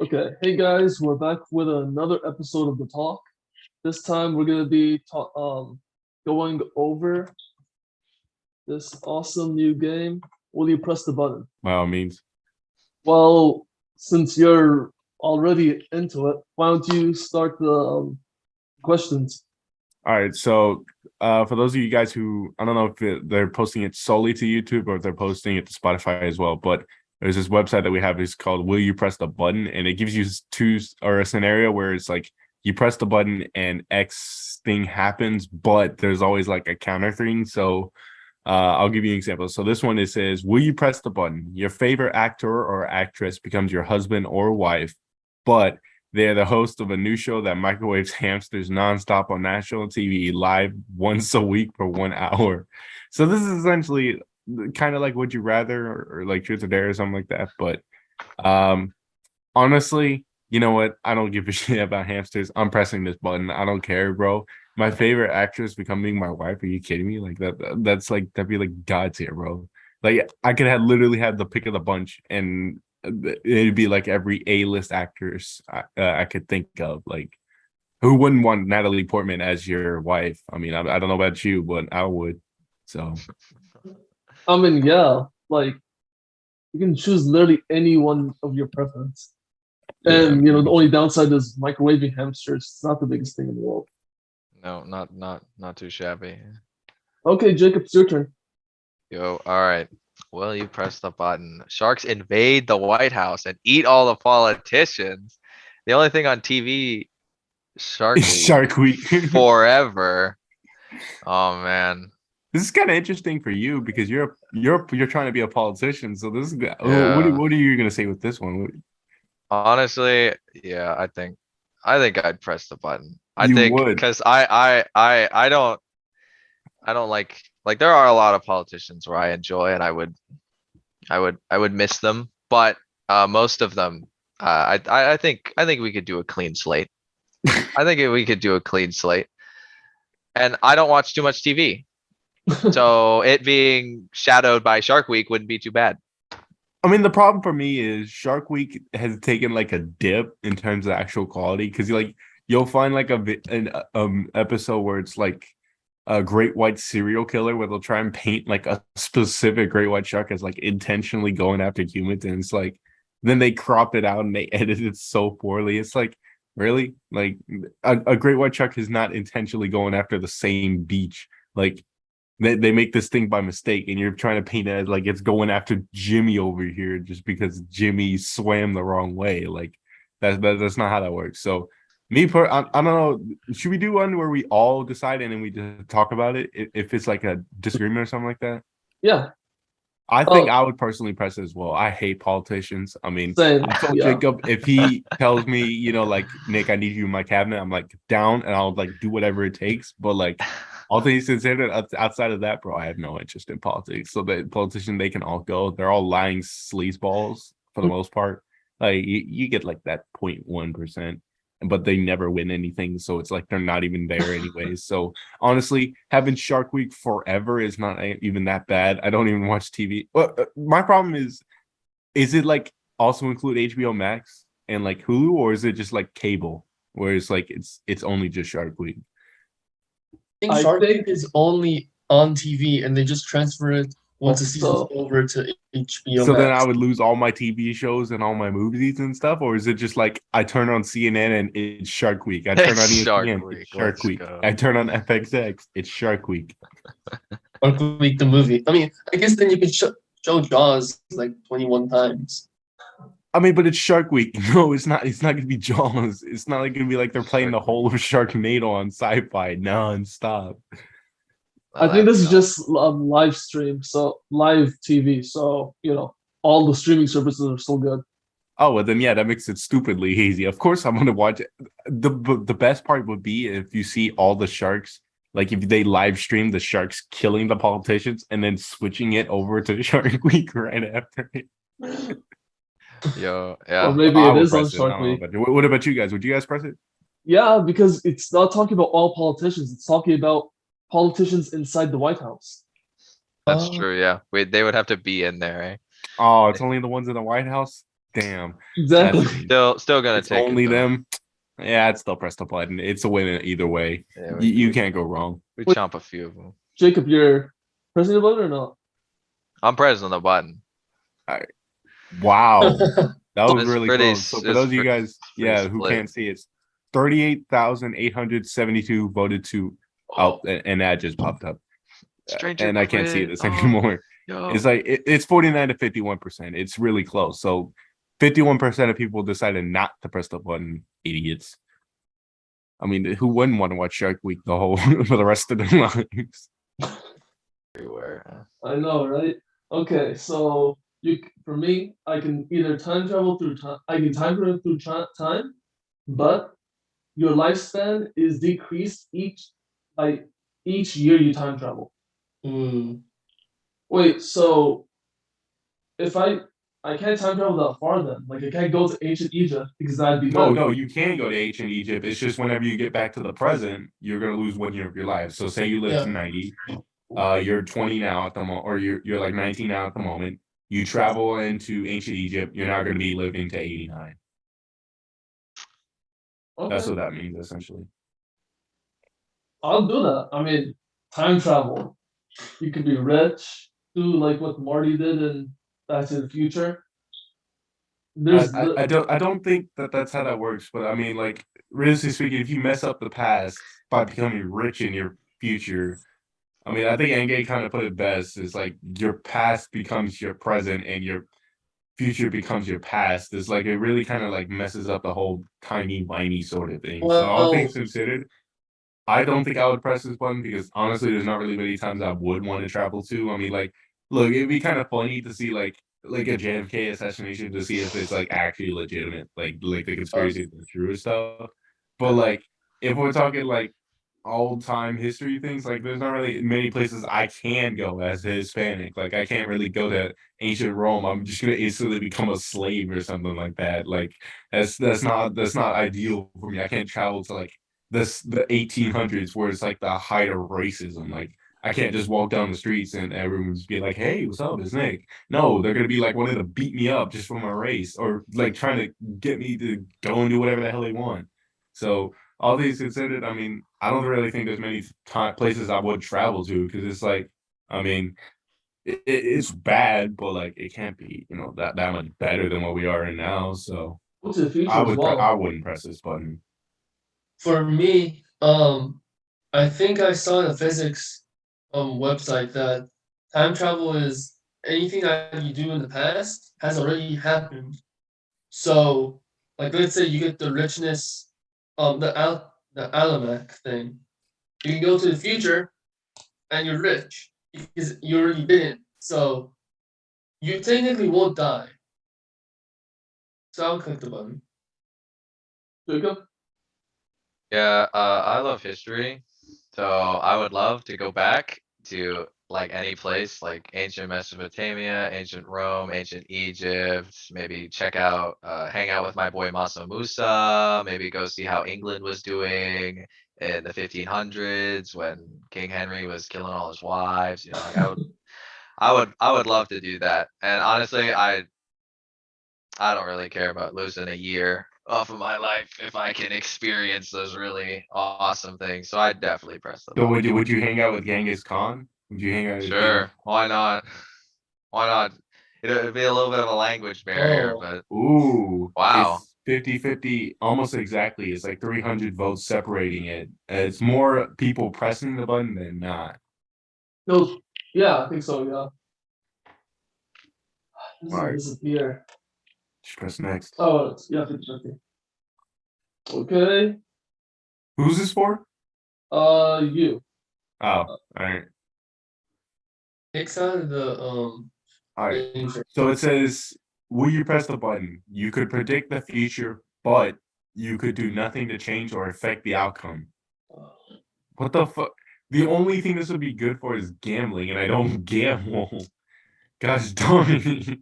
Okay, hey guys, we're back with another episode of the talk. This time we're gonna be going over this awesome new game. Will you press the button? By all means. Well, since you're already into it, why don't you start the questions? All right. So, for those of you guys who I don't know if they're posting it solely to YouTube or if they're posting it to Spotify as well, but there's this website that we have is called Will You Press the Button? And it gives you two or a scenario where it's like you press the button and X thing happens, but there's always like a counter thing. So, I'll give you an example. So this one it says, "Will you press the button? Your favorite actor or actress becomes your husband or wife, but they're the host of a new show that microwaves hamsters nonstop on national TV live once a week for 1 hour." So this is essentially kind of like Would You Rather or like Truth or Dare or something like that. But um, honestly, you know what? I don't give a shit about hamsters. I'm pressing this button. I don't care, bro. My favorite actress becoming my wife. Are you kidding me? Like that's like that'd be like God's here, bro. Like I could have literally had the pick of the bunch, and it'd be like every A-list actress I could think of. Like who wouldn't want Natalie Portman as your wife? I mean, I don't know about you, but I would. So I mean, yeah, like you can choose literally any one of your preference. yeah, And the only downside is microwaving hamsters. It's not the biggest thing in the world. No, not too shabby. Okay, Jacob, it's your turn. Yo, alright. Well, you press the button. Sharks invade the White House and eat all the politicians. The only thing on TV, Shark Week Shark Week. forever. Oh man. This is kind of interesting for you because you're trying to be a politician. So this is what Yeah. what are you gonna say with this one? Honestly, yeah, I think I'd press the button. I You think would. because I don't like there are a lot of politicians where I enjoy and I would miss them, but most of them I think we could do a clean slate. I think we could do a clean slate. And I don't watch too much TV. So it being shadowed by Shark Week wouldn't be too bad. I mean, the problem for me is Shark Week has taken like a dip in terms of actual quality because you'll find like an episode where it's like a great white serial killer where they'll try and paint like a specific great white shark as like intentionally going after humans, and it's like then they crop it out and they edit it so poorly. It's like really like a great white shark is not intentionally going after the same beach. Like they make this thing by mistake, and you're trying to paint it as like it's going after Jimmy over here just because Jimmy swam the wrong way. Like that's not how that works. So I don't know. Should we do one where we all decide and then we just talk about it if it's like a disagreement or something like that? Yeah. I think I would personally press it as well. I hate politicians. I mean, Same. I told Yeah. Jacob if he tells me, like Nick, I need you in my cabinet, I'm like down and I'll like do whatever it takes. But like all things considered, outside of that, bro, I have no interest in politics. So the politician, they can all go. They're all lying sleazeballs for the most part. Like you get like that 0.1%, but they never win anything. So it's like they're not even there anyways. So honestly, having Shark Week forever is not even that bad. I don't even watch TV. Well, my problem is it like also include HBO Max and like Hulu, or is it just like cable, where it's like it's only just Shark Week? think I Shark think- Tank is only on TV and they just transfer it once the season's Also- over to HBO So then Max. I would lose all my TV shows and all my movies and stuff, or is it just like I turn on CNN and it's Shark Week? I turn on It's Shark ESPN, Week, it's Shark let's Week. go. I turn on FXX, it's Shark Week. Shark Week the movie. I mean, I guess then you could show Jaws like 21 times. I mean, but it's Shark Week. No, it's not. It's not gonna be Jaws. It's not like gonna be like they're playing the Shark whole of Sharknado on Sci-Fi non-stop. I think this is just live stream, so live TV. So all the streaming services are still good. Oh, well then yeah, that makes it stupidly easy. Of course, I'm gonna watch it. The best part would be if you see all the sharks, like if they live stream the sharks killing the politicians and then switching it over to Shark Week right after it. Yo, Or yeah. maybe I it would is on press it. I Shark don't know, Week. but what about you guys? Would you guys press it? Yeah, because it's not talking about all politicians. It's talking about politicians inside the White House. That's Uh, true, yeah. Wait, they would have to be in there, eh? Oh, it's only the ones in the White House. damn. Exactly. Still gonna It's take only it though. them. Yeah, I'd still press the button. It's a win either way. Yeah, You can't go wrong. we Wait. chomp a few of them. Jacob, you're pressing the button or not? I'm pressing the button. Wow. That was It's really pretty close. So s- for it's those of you pretty- guys, pretty yeah, who split. can't see, it's 38,872 voted to out, and that just popped up. Stranger And I can't see quit. this Oh, anymore. yo. It's like it's 49 to 51%. It's really close. So 51% of people decided not to press the button. Idiots. I mean, who wouldn't want to watch Shark Week the whole for the rest of their lives? Everywhere. I know, right? Okay, so for me, I can either time travel through time. I can time travel through time, but your lifespan is decreased each year you time travel. Hmm. Wait, so if I can't time travel that far then, like I can't go to ancient Egypt because that'd be No, better. no, you can go to ancient Egypt. It's just whenever you get back to the present, you're gonna lose 1 year of your life. So say you live to Yeah. 90, you're 20 now at the moment, or you're like 19 now at the moment. You travel into ancient Egypt, you're not gonna be living to 89. That's Okay, what that means essentially. I'll do that. I mean, time travel. You could be rich, do like what Marty did in Back to the Future. There's I don't think that that's how that works, but I mean, like, realistically speaking, if you mess up the past by becoming rich in your future, I mean, I think Engage kind of put it best. It's like your past becomes your present and your future becomes your past. It's like it really kind of like messes up the whole timey-wimey sort of thing. So all Well, things considered, I don't think I would press this button because honestly, there's not really many times I would want to travel to. I mean, like, look, it'd be kind of funny to see like a JFK assassination to see if it's like actually legitimate, like the conspiracy is true and stuff. But like, if we're talking like old time history things, like there's not really many places I can go as a Hispanic. Like I can't really go to ancient Rome. I'm just gonna instantly become a slave or something like that. Like that's not ideal for me. I can't travel to like the 1800s where it's like the height of racism. Like I can't just walk down the streets and everyone's be like, "Hey, what's up? It's Nick." No, they're gonna be like wanting to beat me up just for my race, or like trying to get me to go and do whatever the hell they want. So all these considered, I mean, I don't really think there's many places I would travel to because it's like, I mean, it's bad, but like it can't be, that much better than what we are in now. So go to the future as well. I wouldn't press this button. for me, I think I saw in a physics website that time travel is anything that you do in the past has already happened. So, like, let's say you get the richness, the Alamac thing. You can go to the future, and you're rich because you already did it. So, you technically won't die. So I'll click the button. Jacob, Yeah, I love history, so I would love to go back to like any place, like ancient Mesopotamia, ancient Rome, ancient Egypt, maybe check out, hang out with my boy Masa Musa, maybe go see how England was doing in the 1500s when King Henry was killing all his wives, like I would love to do that. And honestly, I don't really care about losing a year off of my life if I can experience those really awesome things. So I definitely press the So button. would you hang out with Genghis Khan? Would you hang out with Sure, why not? Why not? It'd be a little bit of a language barrier, Oh. but Ooh, wow. it's 50-50, almost exactly. It's like 300 votes separating it. It's more people pressing the button than not. no, yeah, I think so. Yeah. This is Alright. disappear. Just press next. Oh, yeah, 50-50. Okay. Who's this for? You. Oh, all right. Takes out the All right. danger. So it says, will you press the button? You could predict the future, but you could do nothing to change or affect the outcome. What the fuck? The only thing this would be good for is gambling, and I don't gamble. Gosh darn it.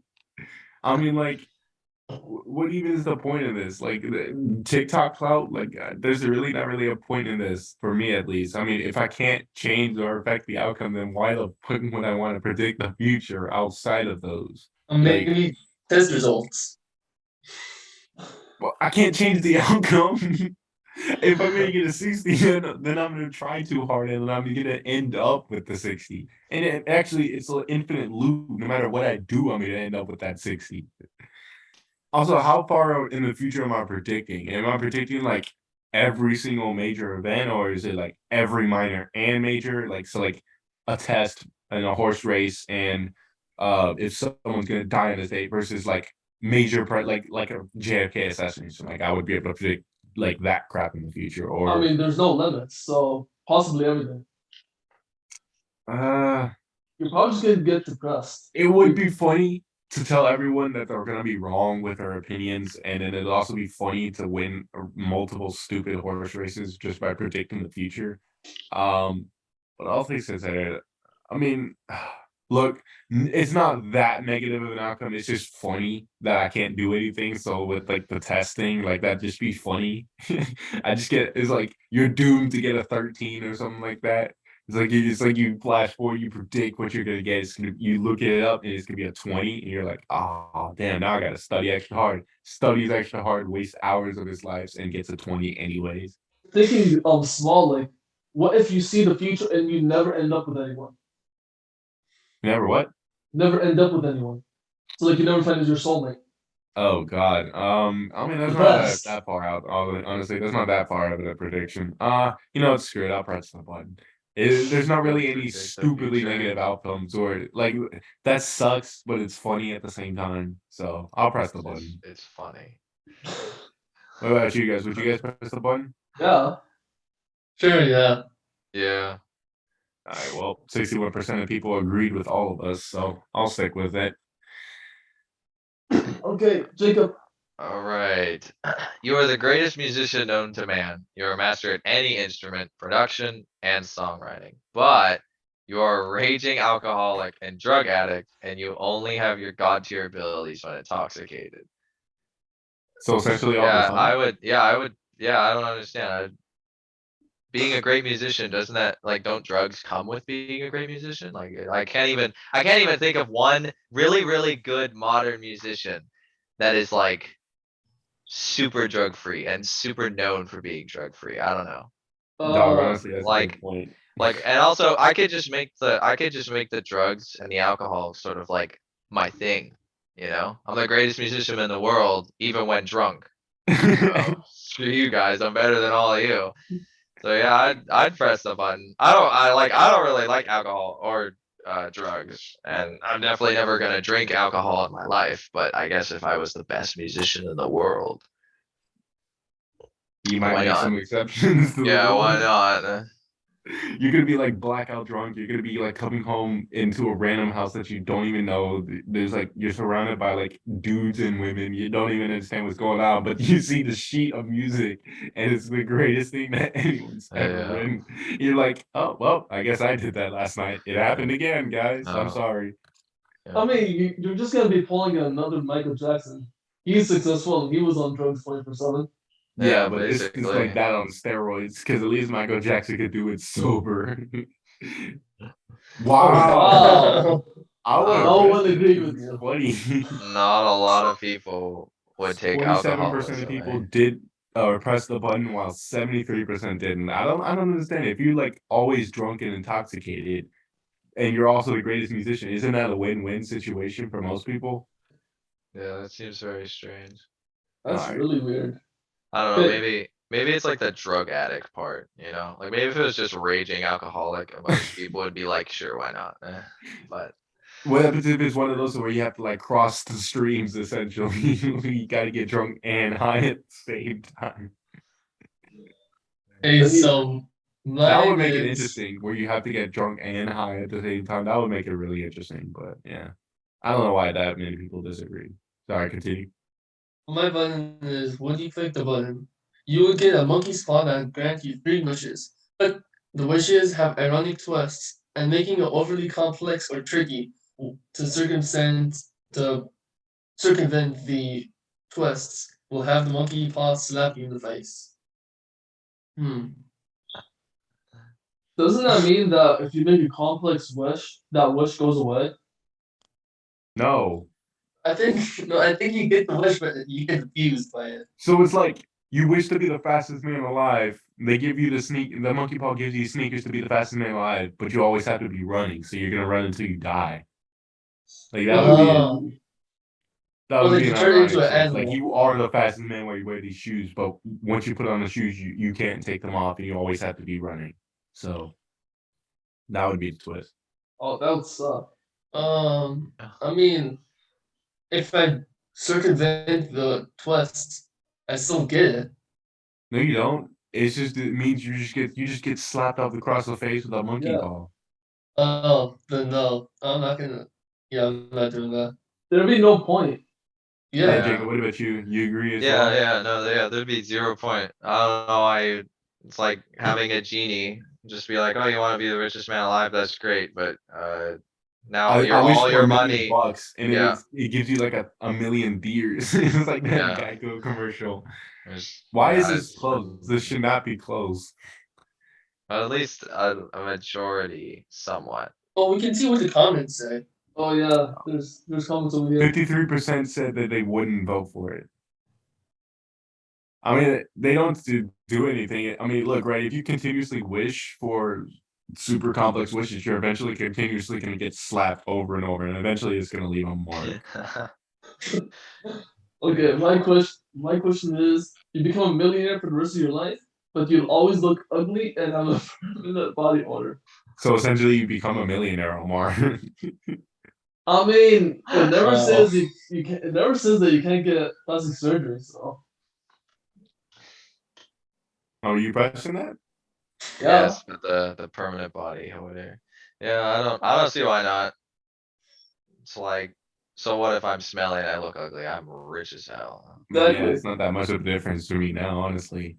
I mean, like, what even is the point of this? Like, TikTok clout? Like, there's really not really a point in this, for me at least. I mean, if I can't change or affect the outcome, then why the fuck would I want to predict the future outside of those? Maybe test results. Well, I can't change the outcome. If I make it a 60, then I'm gonna try too hard and I'm gonna end up with the 60. And actually, it's an infinite loop. No matter what I do, I'm gonna end up with that 60. Also, how far in the future am I predicting? Am I predicting like every single major event, or is it like every minor and major? Like so, like a test and a horse race, and if someone's gonna die on this date versus like major like a JFK assassination. Like I would be able to predict like that crap in the future, I or mean, there's no limits, so possibly everything. uh, You're probably just gonna get depressed. it would be funny to tell everyone that they're gonna be wrong with their opinions, and then it'd also be funny to win multiple stupid horse races just by predicting the future. But all things considered, I mean, look, it's not that negative of an outcome. It's just funny that I can't do anything. So with like the testing, like that, just be funny. I just get it's like you're doomed to get a 13 or something like that. It's like you flash forward, you predict what you're gonna get. You look it up and it's gonna be a 20, and you're like, oh damn, now I gotta study extra hard. Studies extra hard, waste hours of his life, and gets a 20 anyways. Thinking small, like, what if you see the future and you never end up with anyone? Never what? Never end up with anyone. So like you never find your soulmate. Oh God. I mean that's The not best. that far out. Honestly, that's not that far out of a prediction. You know what? Screw it. I'll press the button. There's not really any Predict the stupidly future. negative outcomes or like that sucks, but it's funny at the same time. So I'll press the button. It's funny. What about you guys? Would you guys press the button? Yeah. Sure, yeah. Yeah. All right. Well, 61% of people agreed with all of us, so I'll stick with it. Okay, Jacob. All right. You are the greatest musician known to man. You're a master at any instrument, production, and songwriting. But you are a raging alcoholic and drug addict, and you only have your god tier abilities when intoxicated. So essentially, all the Yeah, time. I would. Yeah, I would. Yeah, I don't understand. Being a great musician, doesn't that like don't drugs come with being a great musician? Like I can't even think of one really good modern musician that is like super drug free and super known for being drug free. I don't know. Dog, honestly, that's a like- good point. And also I could just make the drugs and the alcohol sort of like my thing. You know, I'm the greatest musician in the world, even when drunk. So, screw you guys, I'm better than all of you. So yeah, I'd press the button. I don't really like alcohol or drugs, and I'm definitely never gonna drink alcohol in my life. But I guess if I was the best musician in the world, You might Why make not? some exceptions to the yeah, rule. why not? You're gonna be like blackout drunk. You're gonna be like coming home into a random house that you don't even know. There's like you're surrounded by like dudes and women. You don't even understand what's going on, but you see the sheet of music, and it's the greatest thing that anyone's ever Yeah. written. You're like, oh well, I guess I did that last night. It happened again, guys. I'm Oh. sorry. I mean, you're just gonna be pulling another Michael Jackson. He's successful and he was on drugs 24/7. Yeah, Yeah, but it's just basically. like that on steroids because at least Michael Jackson could do it sober. Wow. Wow. I would No one agreed with you. Funny. Not a lot of people would take 47% alcoholism. of people eh? did press the button while 73% didn't. I don't understand. If you're like always drunk and intoxicated and you're also the greatest musician, isn't that a win-win situation for most people? Yeah, that seems very strange. That's Alright. really weird. I don't know, But- maybe it's like the drug addict part, you know? Like maybe if it was just raging alcoholic, most people would be like, sure, why not? But What happens if it's one of those where you have to like cross the streams essentially? You gotta get drunk and high at the same time. Hey, so That would mine make it is- interesting where you have to get drunk and high at the same time. That would make it really interesting, but yeah. I don't know why that many people disagree. Sorry, continue. My button is would you click the button? You will get a monkey's paw that grant you 3 wishes, but the wishes have ironic twists and making it overly complex or tricky to circumvent the twists will have the monkey paw slap you in the face. Doesn't that mean that if you make a complex wish, that wish goes away? No. I think no, I think you get the wish, but you get abused by it. So it's like you wish to be the fastest man alive. They give you the monkey paw gives you sneakers to be the fastest man alive, but you always have to be running. So you're gonna run until you die. Like that would be Oh. that Or would like be you an turn ironic into an choice. Like animal. you are the fastest man while you wear these shoes, but once you put on the shoes, you can't take them off, and you always have to be running. So that would be the twist. Oh, that would suck. I mean, if I circumvent the twist, I still get it. No, you don't. It's just it means you just get slapped off across the face with a monkey Yeah. paw. Oh, then no, I'm not gonna. Yeah, I'm not doing that. There'd be no point. Yeah, Yeah. Jacob. What about you? You agree as Yeah, well? yeah, no, yeah, there'd be 0 point. I don't know, it's like having a genie, just be like, oh, you wanna be the richest man alive, that's great, but, now I wish all for your $1 million money, bucks, and yeah. it gives you like a million deers. It's like that Yeah. Geico commercial. There's- Why is yeah, this closed? This should not be closed. But at least a majority somewhat. Well, we can see what the comments say. Oh yeah, there's comments over here. 53% said that they wouldn't vote for it. I mean, they don't do anything. I mean, look, right? If you continuously wish for super complex wishes, you're eventually continuously going to get slapped over and over, and eventually it's going to leave a mark. Okay, my question is, you become a millionaire for the rest of your life, but you'll always look ugly and have a permanent body odor. So essentially, you become a millionaire, Omar. I mean, it never Wow. says you can. It never says that you can't get plastic surgery. So Oh, you pressing that? yeah, Yes, but the permanent body over there. Yeah, I don't see why not. It's like, so what if I'm smelly and I look ugly? I'm rich as hell. I mean, yeah, Exactly. it's not that much of a difference to me now, honestly.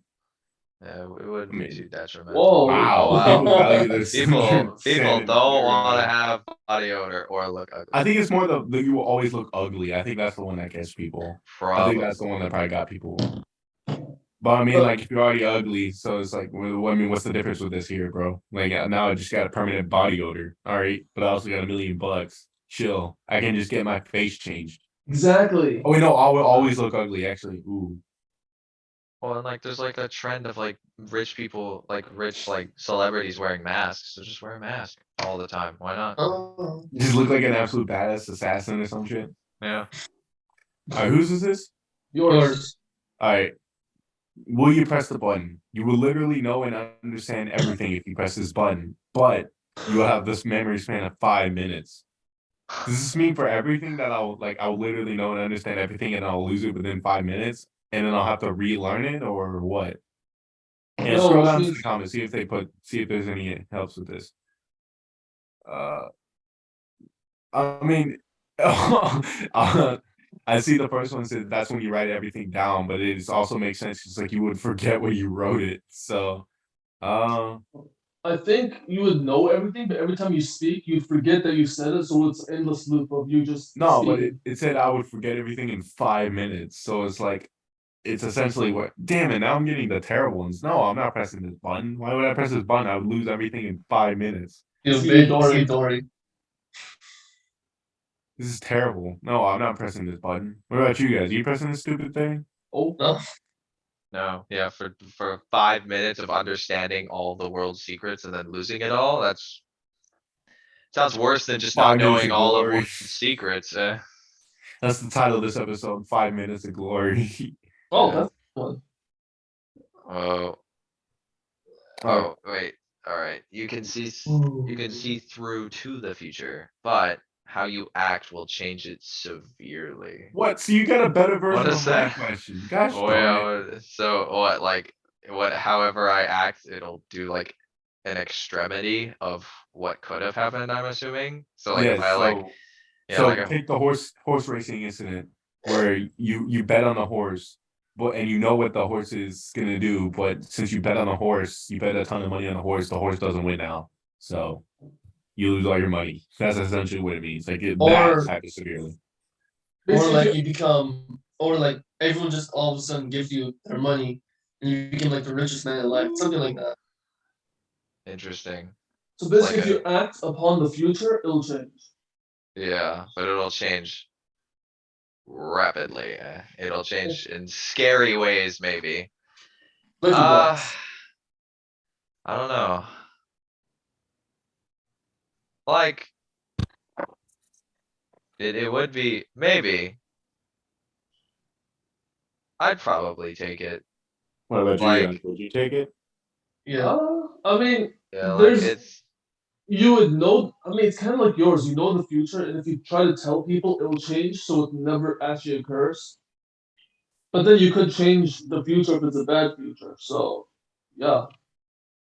Yeah, it wouldn't I be mean, too detrimental. Whoa. Wow, wow. people value this. People sanity don't very wanna much. have body odor or look ugly. I think it's more the you will always look ugly. I think that's the one that gets people. I think that's the one that probably got people. But I mean, like, if you're already ugly, so it's like, well, I mean, what's the difference with this here, bro? Like, now I just got a permanent body odor, all right, but I also got $1 million bucks. Chill. I can just get my face changed. Exactly. Oh, wait, no, I will always look ugly, actually. Ooh. Well, and like, there's like a trend of like rich people, like rich, like celebrities wearing masks, so just wear a mask all the time. Why not? Oh, Just look like an absolute badass assassin or some shit. Yeah. All right, whose is this? yours. All right. Will you press the button? You will literally know and understand everything if you press this button, but you will have this memory span of 5 minutes. Does this mean for everything that I'll literally know and understand everything and I'll lose it within 5 minutes and then I'll have to relearn it or what? And No, scroll which down to means- the comments, see if there's any helps with this. I mean, I see the first one said that's when you write everything down, but it also makes sense. It's like you would forget where you wrote it. So, I think you would know everything, but every time you speak, you'd forget that you said it. So it's endless loop of you just no, but speaking. it said I would forget everything in 5 minutes. So it's like, it's essentially what, damn it, now I'm getting the terrible ones. No, I'm not pressing this button. Why would I press this button? I would lose everything in 5 minutes. You See, big Dory. Dory. This is terrible. No, I'm not pressing this button. What about you guys? Are you pressing this stupid thing? Oh, No. No, yeah, for 5 minutes of understanding all the world's secrets and then losing it all, that's sounds worse than just 5 not minutes knowing of all of glory. world's secrets. That's the title of this episode, 5 Minutes of Glory. oh, Yeah. that's one. Oh, Alright. oh, wait, alright, you can see Ooh. through to the future, but how you act will change it severely. What? So you got a better version is of my that? question. Gosh Oh, darn it. yeah, so what, like, however I act, it'll do like an extremity of what could have happened, I'm assuming. So like if Yeah, I like, so yeah, so like a, take the horse racing incident where you bet on the horse, but and you know what the horse is gonna do, but since you bet on the horse, you bet a ton of money on the horse doesn't win now. So you lose all your money. That's essentially what it means. Like Or- that happens severely. Or Basically, like you become, or like everyone just all of a sudden gives you their money, and you become like the richest man alive, something like that. interesting. so basically, like if you act upon the future, it'll change. Yeah, but it'll change rapidly. It'll change in scary ways, maybe. Like your Uh, boss. I don't know. Like. It would be, maybe. I'd probably take it. What about you, Like, Young? Would you take it? Yeah. I mean, yeah, like there's it's, you would know. I mean, it's kind of like yours. You know the future, and if you try to tell people, it will change, so it never actually occurs. But then you could change the future if it's a bad future. So, yeah.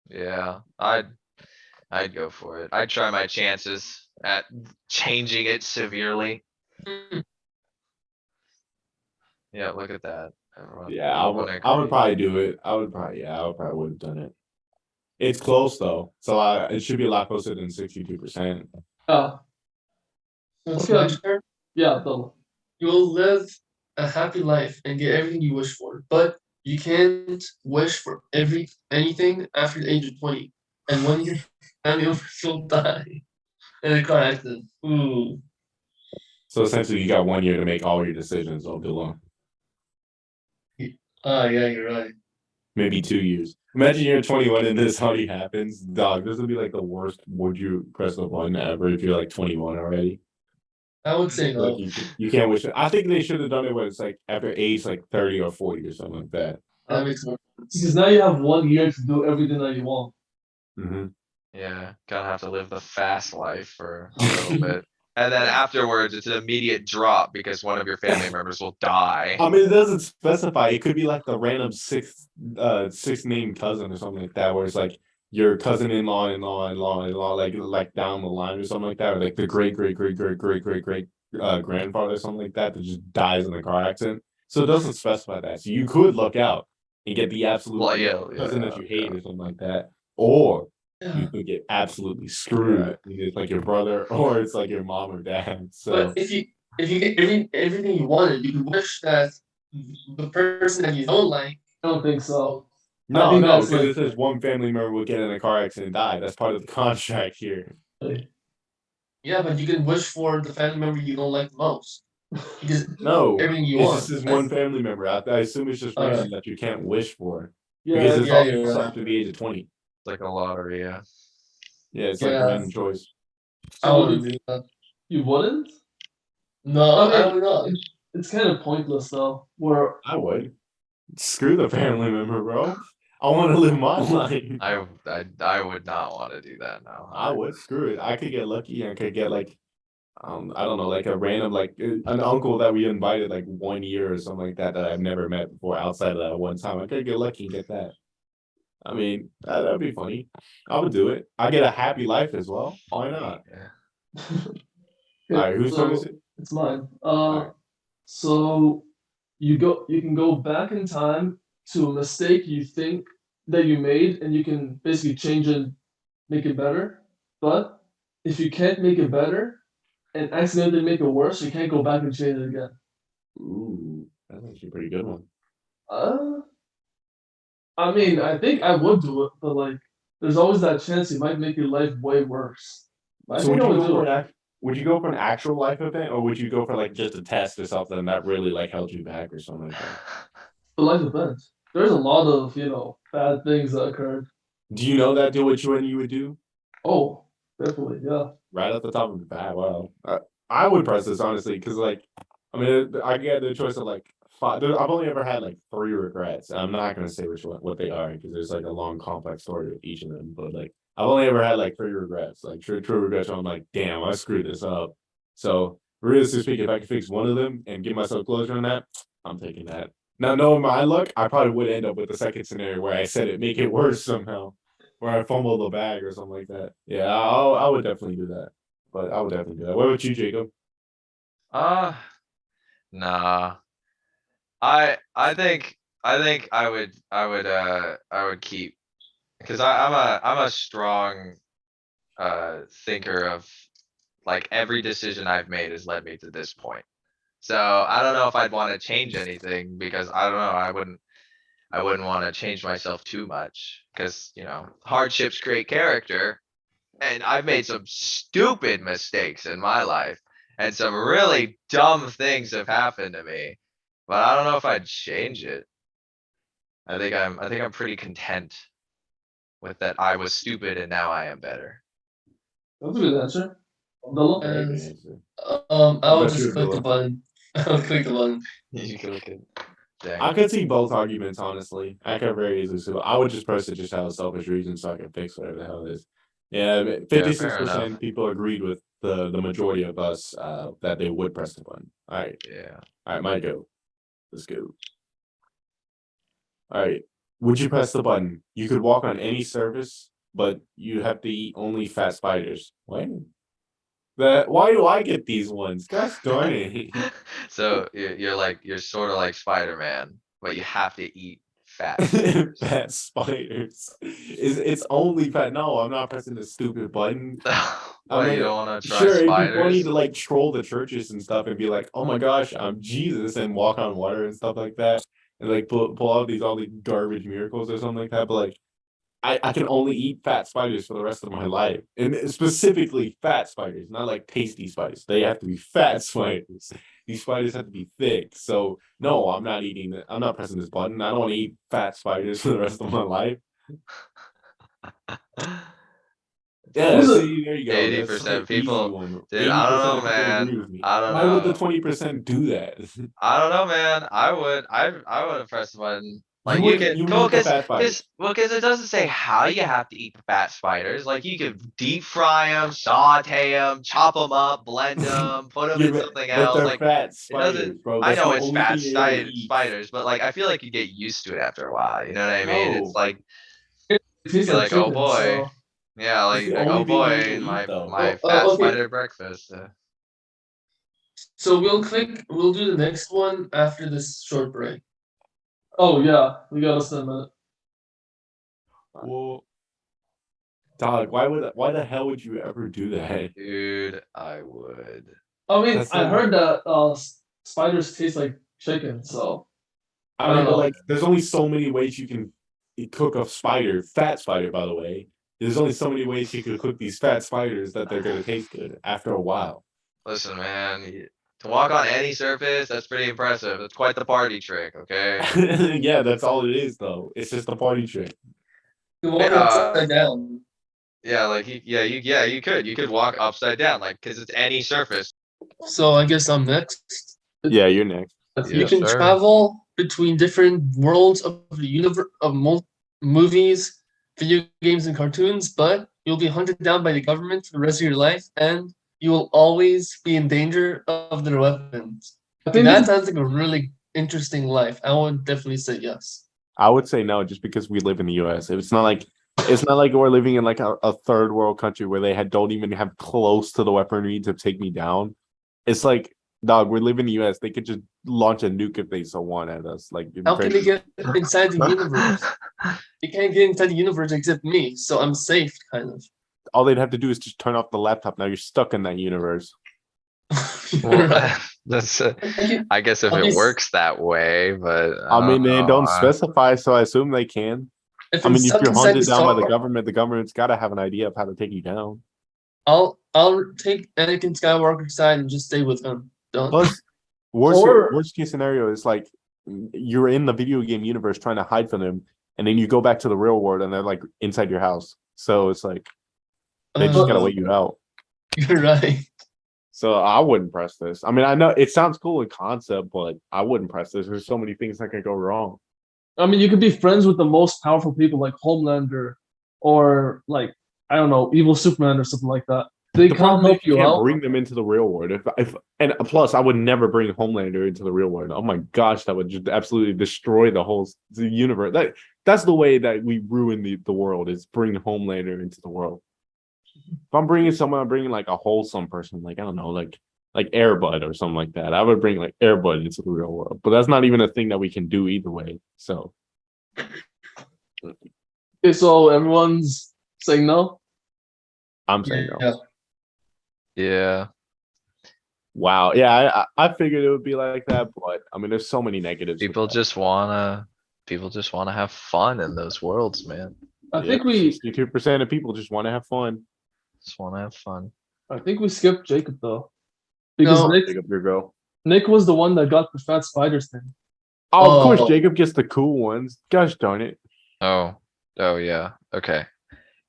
yeah, I'd go for it. I'd try my chances at changing it severely. Hmm. Yeah, look at that. Everyone, Yeah, I everyone would agreed. probably do it. I would probably would have done it. It's close though, so it should be a lot closer than 62%. Yeah. So it's Okay. my turn. Yeah. Though. You will live a happy life and get everything you wish for, but you can't wish for anything after the age of 20. And when your family members will die in a car accident. Ooh. So essentially, you got 1 year to make all your decisions all day long. Ah, yeah, you're right. Maybe 2 years. Imagine you're 21 and this already happens, dog. This would be like the worst. Would you press the button ever if you're like 21 already? I would say Like no. you can't wish it. I think they should have done it when it's like after age like 30 or 40 or something like that. That makes more sense. Because now you have 1 year to do everything that you want. Mm-hmm. Yeah, gonna have to live the fast life for a little bit. And then afterwards, it's an immediate drop because one of your family members will die. I mean, it doesn't specify. It could be like the random sixth name cousin or something like that, where it's like your cousin-in-law, like down the line or something like that, or like the great grandfather or something like that just dies in a car accident. So it doesn't specify that. So you could look out and get the absolute Well, yeah, cousin that yeah, you hate yeah. or something like that, or you Yeah. could get absolutely screwed. Right. It's like your brother, or it's like your mom or dad. So But if you get everything you wanted, you can wish that the person that you don't like. I don't think so. I no, think no, that's because like- it says one family member will get in a car accident and die. That's part of the contract here. Yeah, but you can wish for the family member you don't like the most. Because No, everything you it want. just says one family member. I assume it's just Alright. random that you can't wish for Yeah. because it's yeah, also you're right. up to the age of 20. It's like a lottery, yeah. Yeah, it's like Yeah. a random choice. I So wouldn't do that. you wouldn't? No, I I mean, would not. It's kind of pointless though. Where I would. Screw the family member, bro. I want to live my life. I would not want to do that now. I would screw it. I could get lucky and could get like I don't know, like a random like an uncle that we invited like 1 year or something like that I've never met before outside of that one time. I could get lucky and get that. I mean, that'd be funny. I would do it. I get a happy life as well. Why not? Yeah. All right, whose turn is so it? it's mine. Alright. So you can go back in time to a mistake you think that you made, and you can basically change it, make it better. But if you can't make it better and accidentally make it worse, you can't go back and change it again. Ooh, that's actually a pretty good one. I mean, I think I would do it, but like, there's always that chance you might make your life way worse. But I So think would I you would go do for it. would you go for an actual life event, or would you go for like just a test or something that really like held you back or something like that? The life event. There's a lot of bad things that occurred. Do you know that which one you would do? Oh, definitely, yeah. Right off the top of the bat, wow. I would press this honestly because like, I mean, I get the choice of like five. I've only ever had like 3 regrets. I'm not gonna say what they are because there's like a long complex story with each of them. But like, I've only ever had like 3 regrets, like true regrets. Where I'm like, damn, I screwed this up. So realistically speaking, if I could fix one of them and give myself closure on that, I'm taking that. Now, knowing my luck, I probably would end up with the second scenario where I said it, make it worse somehow, where I fumble the bag or something like that. Yeah, I would definitely do that. But I would definitely do that. What about you, Jacob? Nah. I think I would keep, because I'm a strong thinker of, like, every decision I've made has led me to this point. So I don't know if I'd want to change anything because I don't know, I wouldn't want to change myself too much because, hardships create character. And I've made some stupid mistakes in my life. and some really dumb things have happened to me. But I don't know if I'd change it. I think I'm pretty content with that. I was stupid and now I am better. That's a good answer. Abdullah? Very good Yes. answer. I will What's just your click the Abdullah? button. I'll click the button. You can look at. I Dang. could see both arguments, honestly. I could very easily see. I would just press it just out of selfish reasons so I can fix whatever the hell it is. Yeah, fair 56% people agreed with the majority of us that they would press the button. All right, Yeah. my go. Let's go. All right. Would you press the button? You could walk on any surface, but you have to eat only fat spiders. What? Why do I get these ones? Gosh darn it. So you're sort of like Spider-Man, but you have to eat fat. spiders. Fat spiders. It's only fat. No, I'm not pressing the stupid button. What, mean, you don't wanna try Sure, it'd be funny spiders? to like troll the churches and stuff and be like, "Oh my gosh, I'm Jesus," and walk on water and stuff like that, and like pull out all these garbage miracles or something like that. But like, I can only eat fat spiders for the rest of my life, and specifically fat spiders, not like tasty spiders. They have to be fat spiders. These spiders have to be thick. So no, I'm not eating it. I'm not pressing this button. I don't want to eat fat spiders for the rest of my life. Yeah, Who's see, there you go. 80% That's an people- easy one. Dude, I don't 80% know, of people agree man. with me. I don't Why would the know. 20% do that? I don't know, man. I would have pressed the button. Like you would- can, you well, would eat the cause, fat spiders. cause it doesn't say how you have to eat the fat spiders. Like you could deep fry them, saute them, chop them up, blend them, put them Yeah, in but- something but else. they're Like fat it spiders, doesn't. bro. I That's know the it's only fat thing you're gonna eat. spiders, but like I feel like you get used to it after a while. You know what I mean? No. It's like It tastes you're like like, oh chicken, boy, so yeah, like, the like only oh thing you're boy, gonna eat, my though. my Oh, fat okay. spider breakfast. So we'll do the next one after this short break. oh yeah, we got less than a minute. Well, dog, why the hell would you ever do that? Dude, I would. I mean, That's I like- heard that spiders taste like chicken, so I I mean, don't but know. like, there's only so many ways you can cook a spider, fat spider, by the way. There's only so many ways you could cook these fat spiders that they're gonna taste good after a while. Listen, man, to walk on any surface, that's pretty impressive. That's quite the party trick, okay? Yeah, that's all it is, though. It's just a party trick. You walk Uh, upside down. Yeah, like you could walk upside down, like, cause it's any surface. So I guess I'm next. Yeah, you're next. You Yes, can sir. travel between different worlds of the universe of movies, video games, and cartoons, but you'll be hunted down by the government for the rest of your life, and you will always be in danger of their weapons. I think That this- sounds like a really interesting life. I would definitely say yes. I would say no, just because we live in the U.S. It's not like we're living in like a third world country where they don't even have close to the weaponry to take me down. It's like, dog, we live in the U.S. They could just launch a nuke if they so want at us. Like, How can they get inside the universe? They can't get inside the universe except me, so I'm safe, kind of. all they'd have to do is just turn off the laptop. Now you're stuck in that universe. Well, that's, I guess if I'll it be- works that way, but I mean, they don't know. specify, so I assume they can. If I I'm mean, if stuck you're inside hunted the down by the star, government's got to have an idea of how to take you down. I'll take Anakin Skywalker's side and just stay with him. Done. Plus, Or- worst case scenario is like you're in the video game universe trying to hide from them, and then you go back to the real world and they're like inside your house. So it's like they just gotta wait you out. You're right. So I wouldn't press this. I mean, I know it sounds cool in concept, but I wouldn't press this. There's so many things that could go wrong. I mean, you could be friends with the most powerful people like Homelander or like I don't know, evil Superman or something like that. They The can't problem help is you you can't out. bring them into the real world. If and plus, I would never bring Homelander into the real world. Oh my gosh, that would just absolutely destroy the universe. That's the way that we ruin the world is bring Homelander into the world. If I'm bringing someone, I'm bringing like a wholesome person, like I don't know, like Airbud or something like that. I would bring like Airbud into the real world, but that's not even a thing that we can do either way. So Okay, so everyone's saying no. I'm saying no. Yeah. Yeah, Wow, yeah, I figured it would be like that, but I mean, there's so many negatives. with people that. just wanna have fun in those worlds, man. I think we 62% of people just want to have fun. Just wanna have fun. skipped Jacob though. Because No. Nick Jacob, your go. Nick was the one that got the fat spiders thing. Oh, of course, Oh. Jacob gets the cool ones. Gosh darn it. Oh, yeah, okay.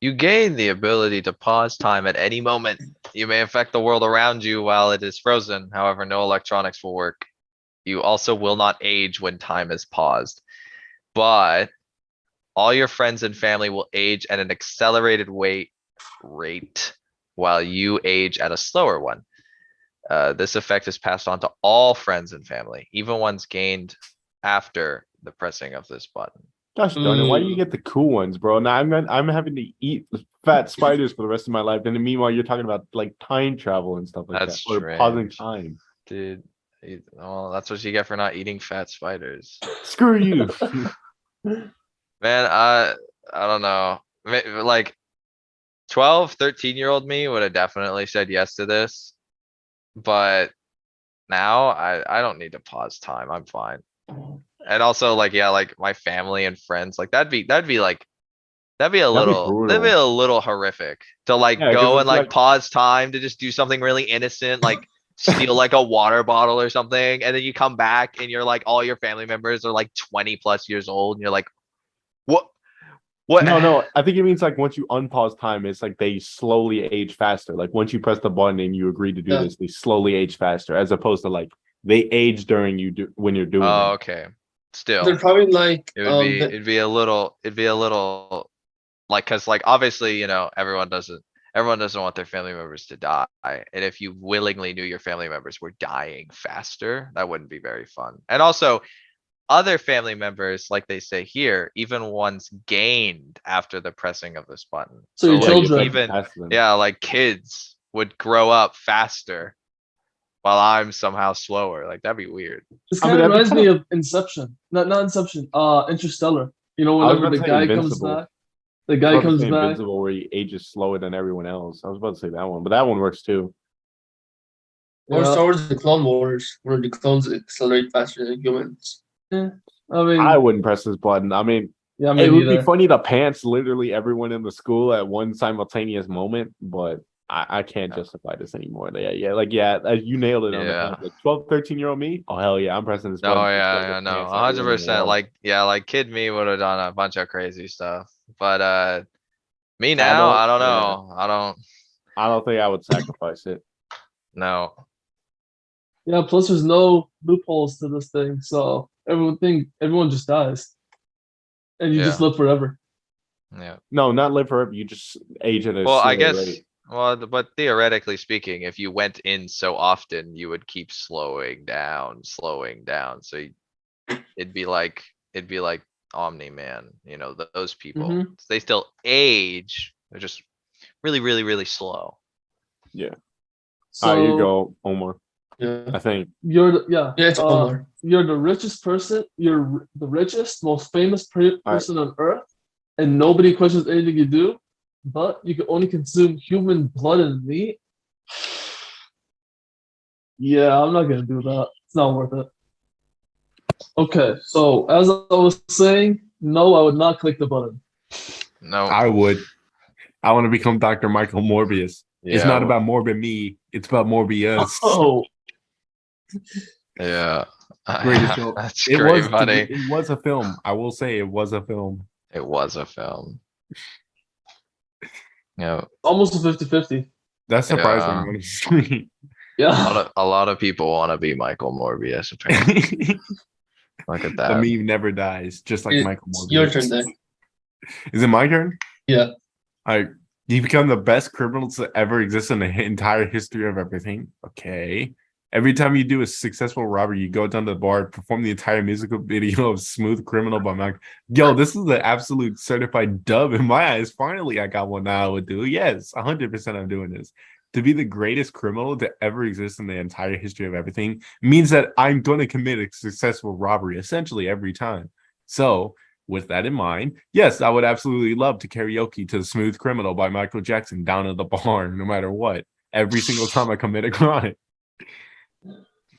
You gain the ability to pause time at any moment. You may affect the world around you while it is frozen, however, no electronics will work. You also will not age when time is paused. But all your friends and family will age at an accelerated rate while you age at a slower one. This effect is passed on to all friends and family, even ones gained after the pressing of this button. Gosh darn it. Why do you Mm. get the cool ones, bro? Now I'm having to eat fat spiders for the rest of my life. And then meanwhile, you're talking about like time travel and stuff like That's that. Or pausing strange. time. Dude, well, that's what you get for not eating fat spiders. Screw you. Man, I don't know. Like 12, 13-year-old me would have definitely said yes to this. But now I don't need to pause time. I'm fine. And also like, yeah, like my family and friends, like that'd be like, that'd be brutal. a little horrific to like Yeah, 'cause go and it's like like- pause time to just do something really innocent, like steal like a water bottle or something. And then you come back and you're like, all your family members are like 20+ years old. And you're like, what? No, I think it means like once you unpause time, it's like they slowly age faster. Like once you press the button and you agree to do Yeah. this, they slowly age faster, as opposed to like they age during when you're doing Oh, it. okay. Still, They're probably like it would be, it'd be a little like, cause like obviously, everyone doesn't want their family members to die. And if you willingly knew your family members were dying faster, that wouldn't be very fun. And also other family members, like they say here, even ones gained after the pressing of this button. So your like, children. even, Faster than- yeah, like kids would grow up faster while I'm somehow slower. Like that'd be weird. This I kind mean, of that'd be reminds me of Inception. Not Inception. Interstellar. You know, I was whenever about the to say guy comes Invincible. back, the I was guy about to comes say back. Invincible, where he ages slower than everyone else. I was about to say that one, but that one works too. or Yeah. Star Wars: The Clone Wars, where the clones accelerate faster than humans. I mean, I wouldn't press this button. I mean, yeah, me it would be neither. funny to pants literally everyone in the school at one simultaneous moment, but I can't justify this anymore. You nailed it on the Yeah. head. Like 12, 13-year-old me. Oh hell yeah, I'm pressing this Oh button. yeah, no, 100%. Like, yeah, like kid me would have done a bunch of crazy stuff. But me now, I don't know. I don't think I would sacrifice it. No. Yeah, plus there's no loopholes to this thing, so everyone just dies. And you just Yeah. live forever. Yeah. No, not live forever. You just age at a Well, I slower guess, rate. but theoretically speaking, if you went in so often, you would keep slowing down. So it'd be like Omni-Man, those people, Mhm. they still age. They're just really, really, really slow. So All right, you go, Omar. Yeah, I think. you're yeah, it's Omar. you're the richest person. You're the richest, most famous person on earth, and nobody questions anything you do. But you can only consume human blood and meat. Yeah, I'm not gonna do that. It's not worth it. Okay, so as I was saying, no, I would not click the button. No. I would. I want to become Dr. Michael Morbius. It's Yeah, not about Morbid me. It's about Morbius. Oh, Yeah. Greatest film. That's It great, was buddy. it was a film. I will say it was a film. It was a film. Yeah, almost a 50-50. That's surprising, Yeah. honestly. Yeah. a lot of people want to be Michael Morbius, apparently. Look at The that. meme never dies, just like Michael It's Morbius. your turn then. Is it my turn? Yeah. You become the best criminal to ever exist in the entire history of everything. Okay. Every time you do a successful robbery, you go down to the bar, perform the entire musical video of Smooth Criminal by Mike. Yo, this is the absolute certified dub in my eyes. Finally, I got one that I would do. Yes, 100% I'm doing this. To be the greatest criminal to ever exist in the entire history of everything means that I'm going to commit a successful robbery essentially every time. So, with that in mind, yes, I would absolutely love to karaoke to Smooth Criminal by Michael Jackson down at the bar, no matter what, every single time I commit a crime.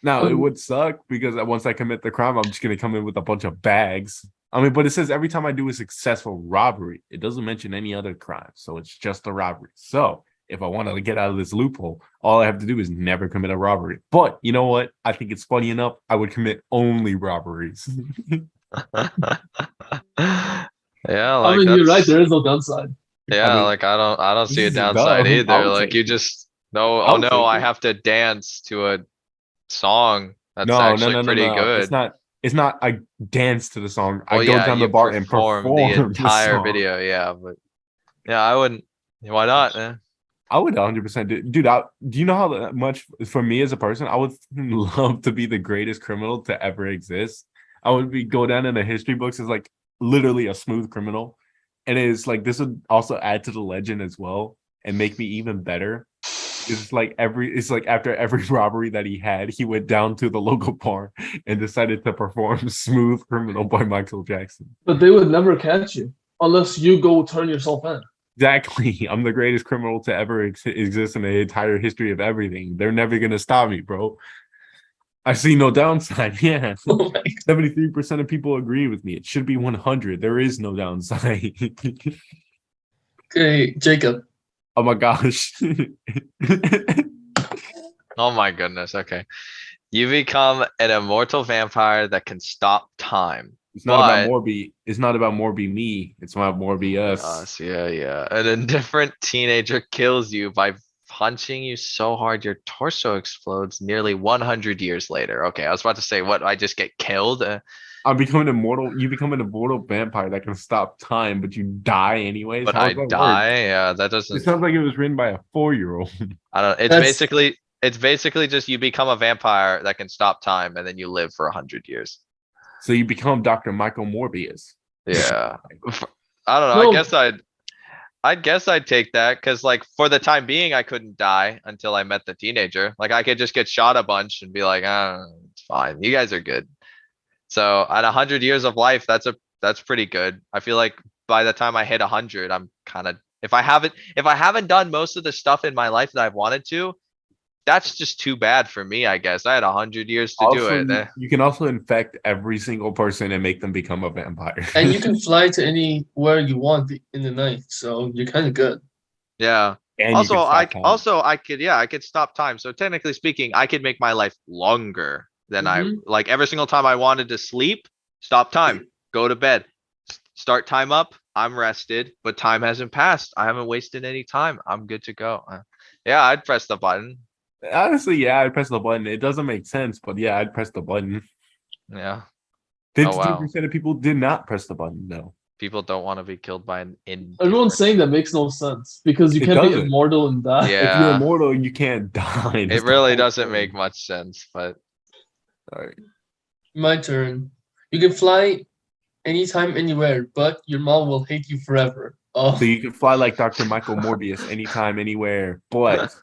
Now, it would suck because once I commit the crime, I'm just going to come in with a bunch of bags. I mean, but it says every time I do a successful robbery, it doesn't mention any other crime. So it's just a robbery. So if I want to get out of this loophole, all I have to do is never commit a robbery. But you know what? I think it's funny enough. I would commit only robberies. Yeah, I like mean, you're right. that's, There is no downside. yeah, mean, like I don't see a this is downside dumb. either. I'll Like take you it. just, no, oh I'll no, take I it. have to dance to a song that's No, actually pretty no. It's good. not. It's not. I dance to the song. I Well, go yeah, down the you bar and perform the perform the entire song. video, yeah, but yeah, I wouldn't, why not, man? I would 100% dude. Do you know how much for me as a person, I would love to be the greatest criminal to ever exist. I would go down in the history books as like literally a smooth criminal, and it's like this would also add to the legend as well and make me even better. It's like after every robbery that he had, he went down to the local bar and decided to perform "Smooth Criminal" by Michael Jackson. But they would never catch you unless you go turn yourself in. Exactly. I'm the greatest criminal to ever exist in the entire history of everything. They're never gonna stop me, bro. I see no downside. Yeah. Oh my 73% of people agree with me. It should be 100. There is no downside. Okay, Jacob. Oh my gosh. Oh my goodness, okay. You become an immortal vampire that can stop time. It's not about But- Morbi. It's not about Morbi me. It's about Morbi us. Us, yeah, yeah. An indifferent teenager kills you by punching you so hard your torso explodes nearly 100 years later. Okay, I was about to say, what, I just get killed? I'm becoming immortal. You become an immortal vampire that can stop time, but you die anyways. But How I does that work? die? Yeah, that It doesn't, sounds like it was written by a 4-year-old. I don't, That's- it's basically just you become a vampire that can stop time and then you live for 100 years. So you become Dr. Michael Morbius. Yeah. I don't know. No. I guess I'd take that because like for the time being, I couldn't die until I met the teenager. Like I could just get shot a bunch and be like, ah, it's fine. You guys are good. So at 100 years of life, that's pretty good. I feel like by the time I hit 100, I'm kind of, if I haven't done most of the stuff in my life that I've wanted to, that's just too bad for me, I guess. I had 100 years to do Also, it. you can also infect every single person and make them become a vampire. And you can fly to anywhere you want in the night, so you're kind of good. Yeah. And you Also, can I stop time. I could, yeah, I could stop time. So technically speaking, I could make my life longer than Mhm. like every single time I wanted to sleep, stop time, go to bed, start time up. I'm rested, but time hasn't passed. I haven't wasted any time. I'm good to go. Yeah, I'd press the button. Honestly, yeah, I'd press the button. It doesn't make sense, but yeah, I'd press the button. Yeah, 52% of people did not press the button, though. people don't want to be killed by an in. Everyone's saying that makes no sense because you It can't be doesn't. immortal and die. If you're Yeah, immortal, you can't die. That's it the really whole doesn't thing. make much sense, but Alright. My turn. You can fly anytime, anywhere, but your mom will hate you forever. Oh, So you can fly like Dr. Michael Morbius anytime, anywhere, but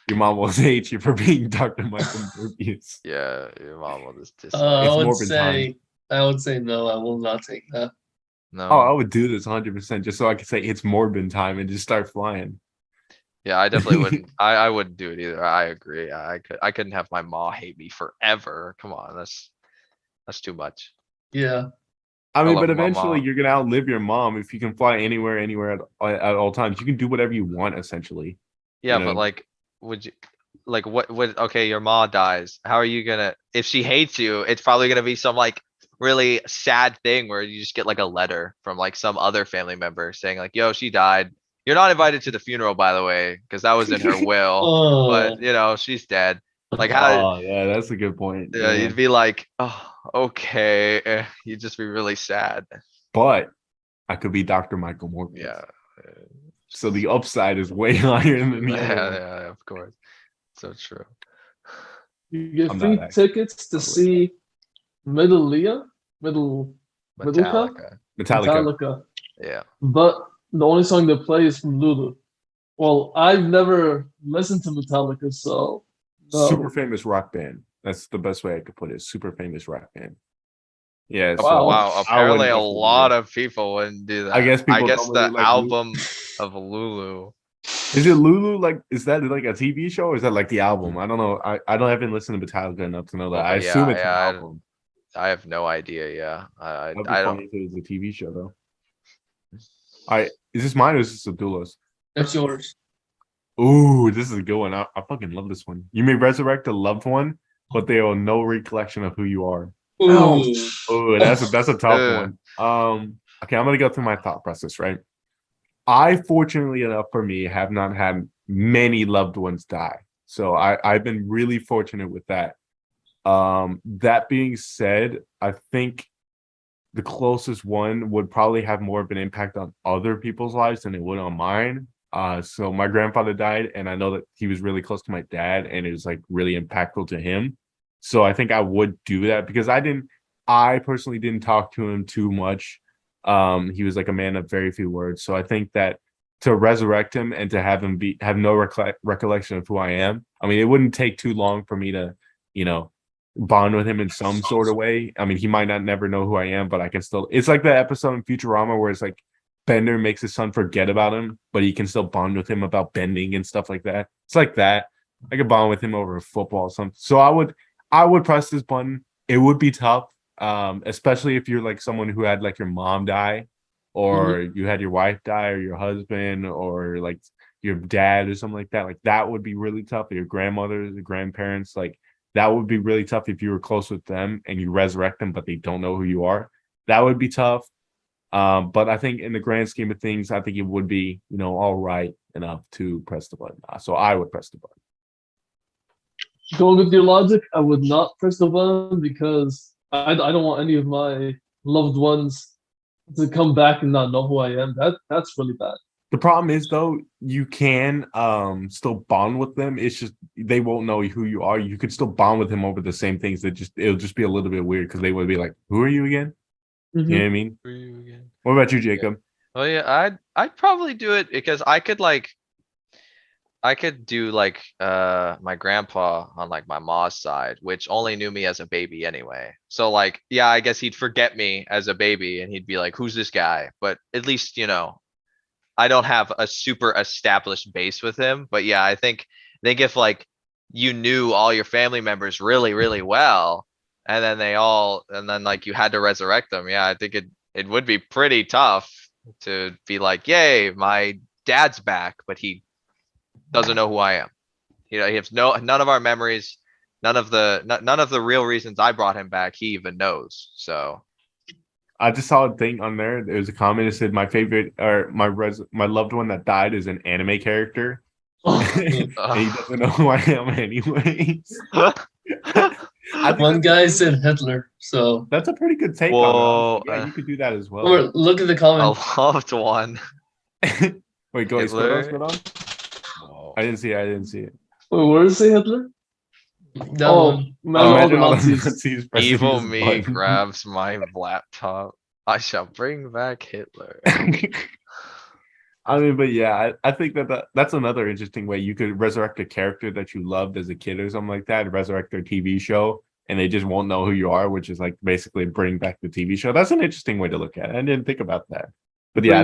your mom will hate you for being Dr. Michael Morbius. yeah, your mom will just dislike. I It's would Morbin say, I would say no. I will not take that. No. Oh, I would do this 100% just so I could say it's Morbin time and just start flying. Yeah, I definitely wouldn't. I wouldn't do it either. I agree. I couldn't have my mom hate me forever. Come on, that's too much. Yeah. I mean, love but my eventually mom. you're gonna outlive your mom if you can fly anywhere at all times. You can do whatever you want, essentially. Yeah, know. but like, would you, like, what would, okay, your mom dies. How are you gonna, if she hates you, it's probably gonna be some like really sad thing where you just get like a letter from like some other family member saying like, yo, she died. You're not invited to the funeral, by the way, because that was in her will, Oh, but you know, she's dead. Like how, Oh, yeah, that's a good point. yeah, Yeah. you'd be like, oh, okay. You'd just be really sad. But I could be Dr. Michael Morbius. Yeah. So the upside is way higher than the Yeah, other one. yeah, of course. So true. You get I'm free not actually, tickets to by the way. see Metallica, Metallica, Metallica. Metallica. Metallica, Yeah. but the only song they play is from Lulu. Well, I've never listened to Metallica, so no. Super famous rock band. That's the best way I could put it. Super famous rock band. Yeah. So Wow. Wow, I apparently wouldn't a definitely do lot that. of people wouldn't do that. I guess I people guess don't the really like album of Lulu. Is it Lulu? Like, is that like a TV show? Or is that like the album? I don't know. I don't haven't listened to Metallica enough to know that. I Okay, assume yeah, it's yeah, an album. I have no idea. Yeah, That'd be I funny don't. if it was a TV show though. All right, is this mine or is this Abdullah's? that's yours. Ooh, this is a good one. I fucking love this one. You may resurrect a loved one, but they will no recollection of who you are. Ooh. Oh, that's a tough Ugh. one. Okay, I'm gonna go through my thought process, right? I fortunately enough for me have not had many loved ones die. So I've been really fortunate with that. That being said, I think the closest one would probably have more of an impact on other people's lives than it would on mine. So my grandfather died, and I know that he was really close to my dad, and it was like really impactful to him. So I think I would do that because I personally didn't talk to him too much. He was like a man of very few words. So I think that to resurrect him and to have him have no recollection of who I am. I mean, it wouldn't take too long for me to, you know, bond with him in some sort of way. I mean, he might not never know who I am, but I can still. It's like that episode in Futurama where it's like Bender makes his son forget about him, but he can still bond with him about bending and stuff like that. It's like that. I could bond with him over football or something. So I would press this button. It would be tough, especially if you're like someone who had like your mom die, or you had your wife die, or your husband, or like your dad or something like that. Like that would be really tough. Or your grandmother, your grandparents, like that would be really tough if you were close with them and you resurrect them, but they don't know who you are. That would be tough. But I think in the grand scheme of things, I think it would be, you know, all right enough to press the button. So I would press the button. Going with your logic, I would not press the button because I don't want any of my loved ones to come back and not know who I am. That's really bad. The problem is though, you can still bond with them. It's just they won't know who you are. You could still bond with him over the same things. That just it'll just be a little bit weird because they would be like, "Who are you again?" You know what I mean? For you again. What about you, Jacob? Oh yeah, I'd probably do it because I could do like my grandpa on like my mom's side, which only knew me as a baby anyway. So like, yeah, I guess he'd forget me as a baby and he'd be like, who's this guy? But at least, you know, I don't have a super established base with him. But yeah, I think if like you knew all your family members really, really well, and then like you had to resurrect them, yeah, I think it would be pretty tough to be like, yay, my dad's back, but he doesn't know who I am. You know, he has none of our memories, none of the real reasons I brought him back, he even knows. So I just saw a thing on there. There was a comment that said my favorite or my loved one that died is an anime character. And he doesn't know who I am anyways. I think One guy said Hitler, so that's a pretty good take on Whoa, it. Yeah, you could do that as well. or look at the a comment. loved one. Wait, go ahead, Hitler? spit on. I didn't see it. Wait, where does it say Hitler? That Oh, one. imagine all the Imagine all the Nazis. Nazis pressing Evil this me button. grabs my laptop. I shall bring back Hitler. I mean, but yeah, I think that's another interesting way you could resurrect a character that you loved as a kid or something like that, resurrect their TV show, and they just won't know who you are, which is like basically bring back the TV show. That's an interesting way to look at it. I didn't think about that. But yeah,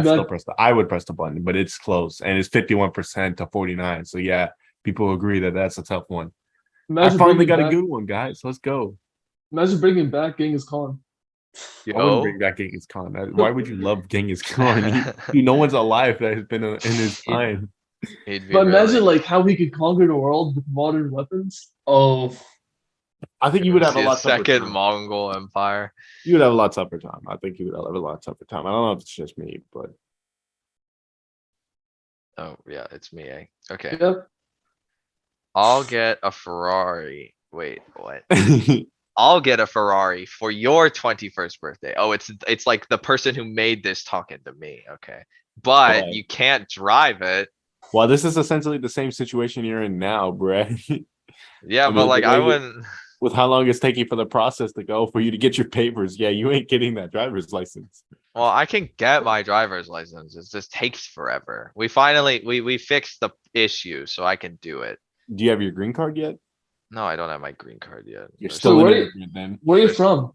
I would press the button, but it's close and it's 51% to 49. So yeah, people agree that that's a tough one. I finally got a good one, guys. Let's go. Imagine bringing back Genghis Khan. I wouldn't Yo. bring back Genghis Khan. Why would you love Genghis Khan? No one's alive that has been in his time. He'd be But imagine really- like how he could conquer the world with modern weapons. Oh, I think you would have a the lot tougher second time. Mongol Empire. You would have a lot tougher time. I think you would have a lot tougher time. I don't know if it's just me, but Oh yeah, it's me, eh? Okay. Yep. I'll get a Ferrari. Wait, what? I'll get a Ferrari for your 21st birthday. Oh, it's like the person who made this talking to me. Okay. But Right. you can't drive it. well, this is essentially the same situation you're in now, Brett. Yeah, I mean, but like the I way that- wouldn't. With how long it's taking for the process to go for you to get your papers, yeah, you ain't getting that driver's license. Well, I can get my driver's license. It just takes forever. We finally we fixed the issue, so I can do it. Do you have your green card yet? No, I don't have my green card yet. You're There's still So in where- it then. Where are you from?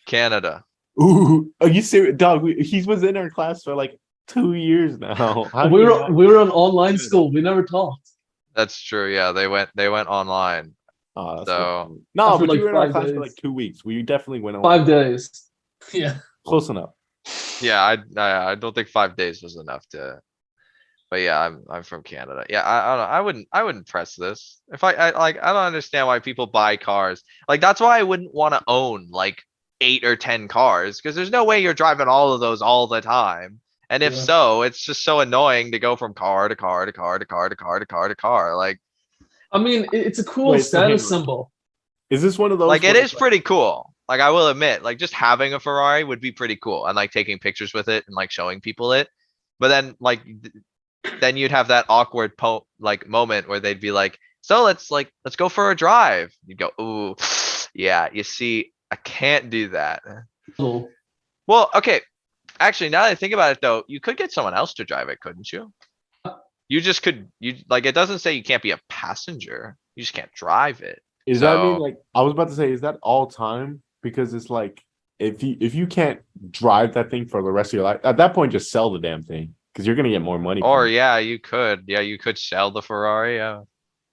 Canada. Ooh, are you serious, dog? He was in our class for like 2 years now. How do We you were not- we were an online school. We never talked. That's true. Yeah, they went online. Oh, that's So- so no, After, but like, you were in our 5 class for days. like 2 weeks. We definitely went on 5 days. yeah. close enough. Yeah, I don't think 5 days was enough to. But yeah, I'm from Canada. Yeah, I don't know. I wouldn't press this. If I like, I don't understand why people buy cars. Like, that's why I wouldn't want to own like 8 or 10 cars, because there's no way you're driving all of those all the time. And if Yeah. so, it's just so annoying to go from car to car to car to car to car to car to car. I mean, it's a cool Wait, so hang on. status symbol. Is this one of those? Like it where is pretty cool. Like I will admit, like just having a Ferrari would be pretty cool, and like taking pictures with it and like showing people it. But then like then you'd have that awkward like moment where they'd be like, so let's go for a drive. You'd go, ooh, yeah, you see, I can't do that. Symbol. Well, okay. Actually, now that I think about it though, you could get someone else to drive it, couldn't you? You just could, you like, it doesn't say you can't be a passenger. You just can't drive it. Is that mean So- like I was about to say, is that all time? Because it's like if you can't drive that thing for the rest of your life, at that point just sell the damn thing because you're gonna get more money. Or from it. yeah, you could. Yeah, you could sell the Ferrari. Yeah.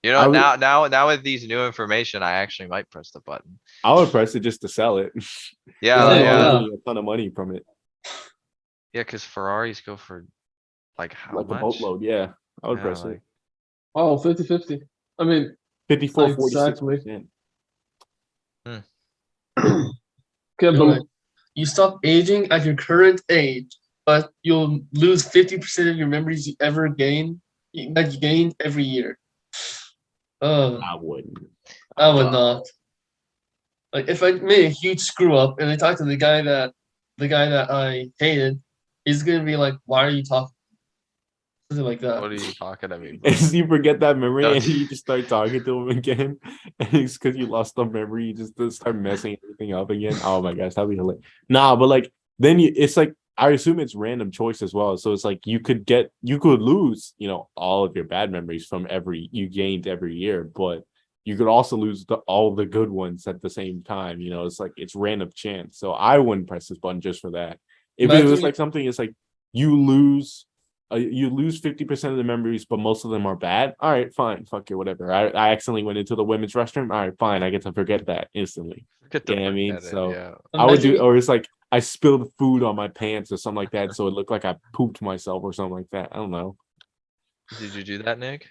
You I know, would- now with these new information, I actually might press the button. I would press it just to sell it. Yeah, Yeah, yeah, yeah. Getting a ton of money from it, because Ferraris go for like how like a much? boatload. Yeah, I would Yeah, press like- it. Oh, 50-50. I mean, 54, Exactly. 46%. okay, You know, but like, you stop aging at your current age, but you'll lose 50% of your memories you ever gain that you gained every year. I wouldn't. I would not. Like if I made a huge screw up and I talked to the guy that I hated, he's gonna be like, "Why are you talking?" Something like that. What are you talking to me? bro? As you forget that memory Don't- and you just start talking to him again, and it's because you lost the memory, you just start messing everything up again. Oh my gosh, that'd be hilarious. Nah, but like then it's like I assume it's random choice as well. So it's like you could lose, all of your bad memories from you gained every year, but you could also lose all the good ones at the same time. It's like it's random chance. So I wouldn't press this button just for that. If it was Imagine- like something, it's like you lose 50% of the memories, but most of them are bad. All right, fine, fuck it, whatever. I accidentally went into the women's restroom. All right, fine, I get to forget that instantly. Get the Yeah, I mean, forget it, so- yeah. I would do, Imagine- or it's like I spilled food on my pants or something like that, so it looked like I pooped myself or something like that. I don't know. Did you do that, Nick?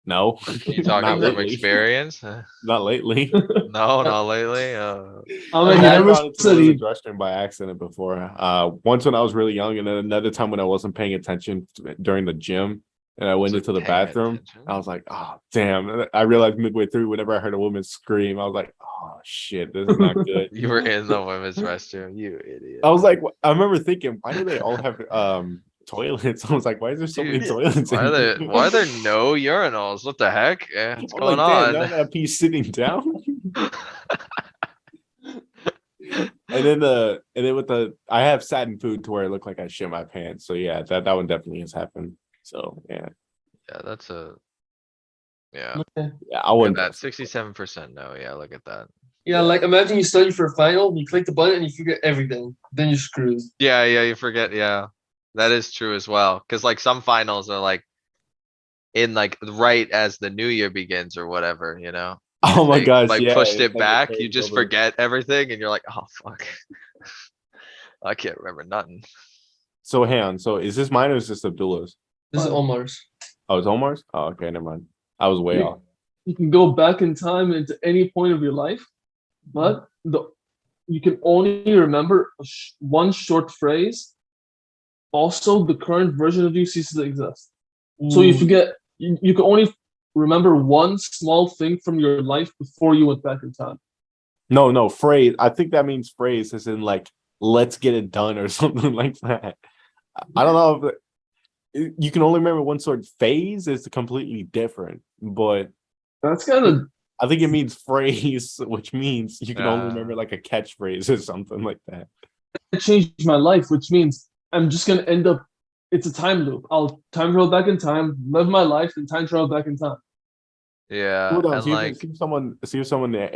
No, You not talking from lately. experience? Not lately. No, not lately. I mean, I he have never gone into the said he. women's restroom by accident before. Once when I was really young, and then another time when I wasn't paying attention during the gym, and I went Wasn't into the paying bathroom. attention? I was like, "Oh damn!" And I realized midway through, whenever I heard a woman scream, I was like, "Oh shit, this is not good." You were in the women's restroom, you idiot. I was like, I remember thinking, why do they all have toilets? I was like, why is there so many Dude, toilets? Why in are there here? why are there no urinals? What the heck? What's I'm going like, damn, on? now I gotta pee sitting down. And then with I have sat in food to where it looked like I shit my pants. So yeah, that one definitely has happened. So yeah, Yeah, that's a. Yeah, yeah, I look wouldn't. at that 67% no. Yeah, look at that. Yeah, like imagine you study for a final, you click the button and you forget everything. Then you're screwed. Yeah, you forget. Yeah, that is true as well. Cause like some finals are like in like right as the new year begins or whatever, you know? Oh my They, gosh, like yeah, pushed it's it like back, carries you just over. forget everything and you're like, oh, fuck. I can't remember nothing. So hang on. So is this mine or is this Abdullah's? This is Fine. Omar's. Oh, it's Omar's. Oh, okay, never mind. I was way Yeah. off. You can go back in time into any point of your life, but you can only remember one short phrase. Also, the current version of you ceases to exist. So you Ooh. forget. You can only remember one small thing from your life before you went back in time. No, phrase. I think that means phrase as in like, let's get it done or something like that. I don't know if you can only remember one sort of phase is completely different, but That's kind of I think it means phrase, which means you can only Yeah. remember like a catchphrase or something like that. changed my life, which means I'm just gonna end up. It's a time loop. I'll time travel back in time, live my life, and time travel back in time. Yeah, Hold on, and like, see if someone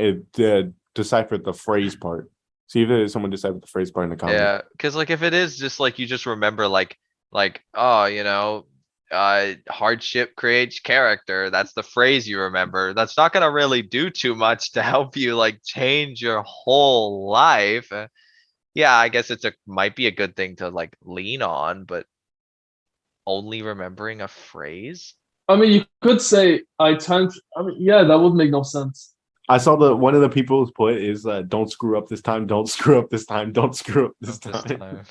deciphered the phrase part. See if there's someone deciphered the phrase part in the comments. yeah, cause like if it is just like you just remember like, oh, you know, hardship creates character. That's the phrase you remember. That's not gonna really do too much to help you like change your whole life. Yeah, I guess might be a good thing to like lean on, but only remembering a phrase? I mean, you could say I time. I mean, yeah, that would make no sense. I saw one of the people's put is don't screw up this time, don't screw up this time, don't screw up this This time. time.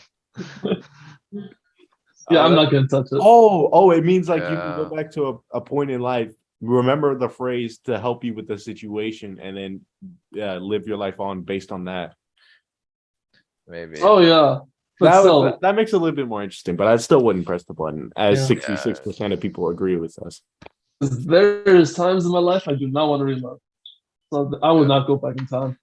Yeah, I'm that- not gonna touch it. Oh, it means like you can go Yeah. back to a point in life, remember the phrase to help you with the situation, and then live your life on based on that. Maybe. Oh yeah, but That, still, that makes it a little bit more interesting, but I still wouldn't press the button, as Yeah. 66% of people agree with us. there's times in my life I do not want to relive, so I would not go back in time.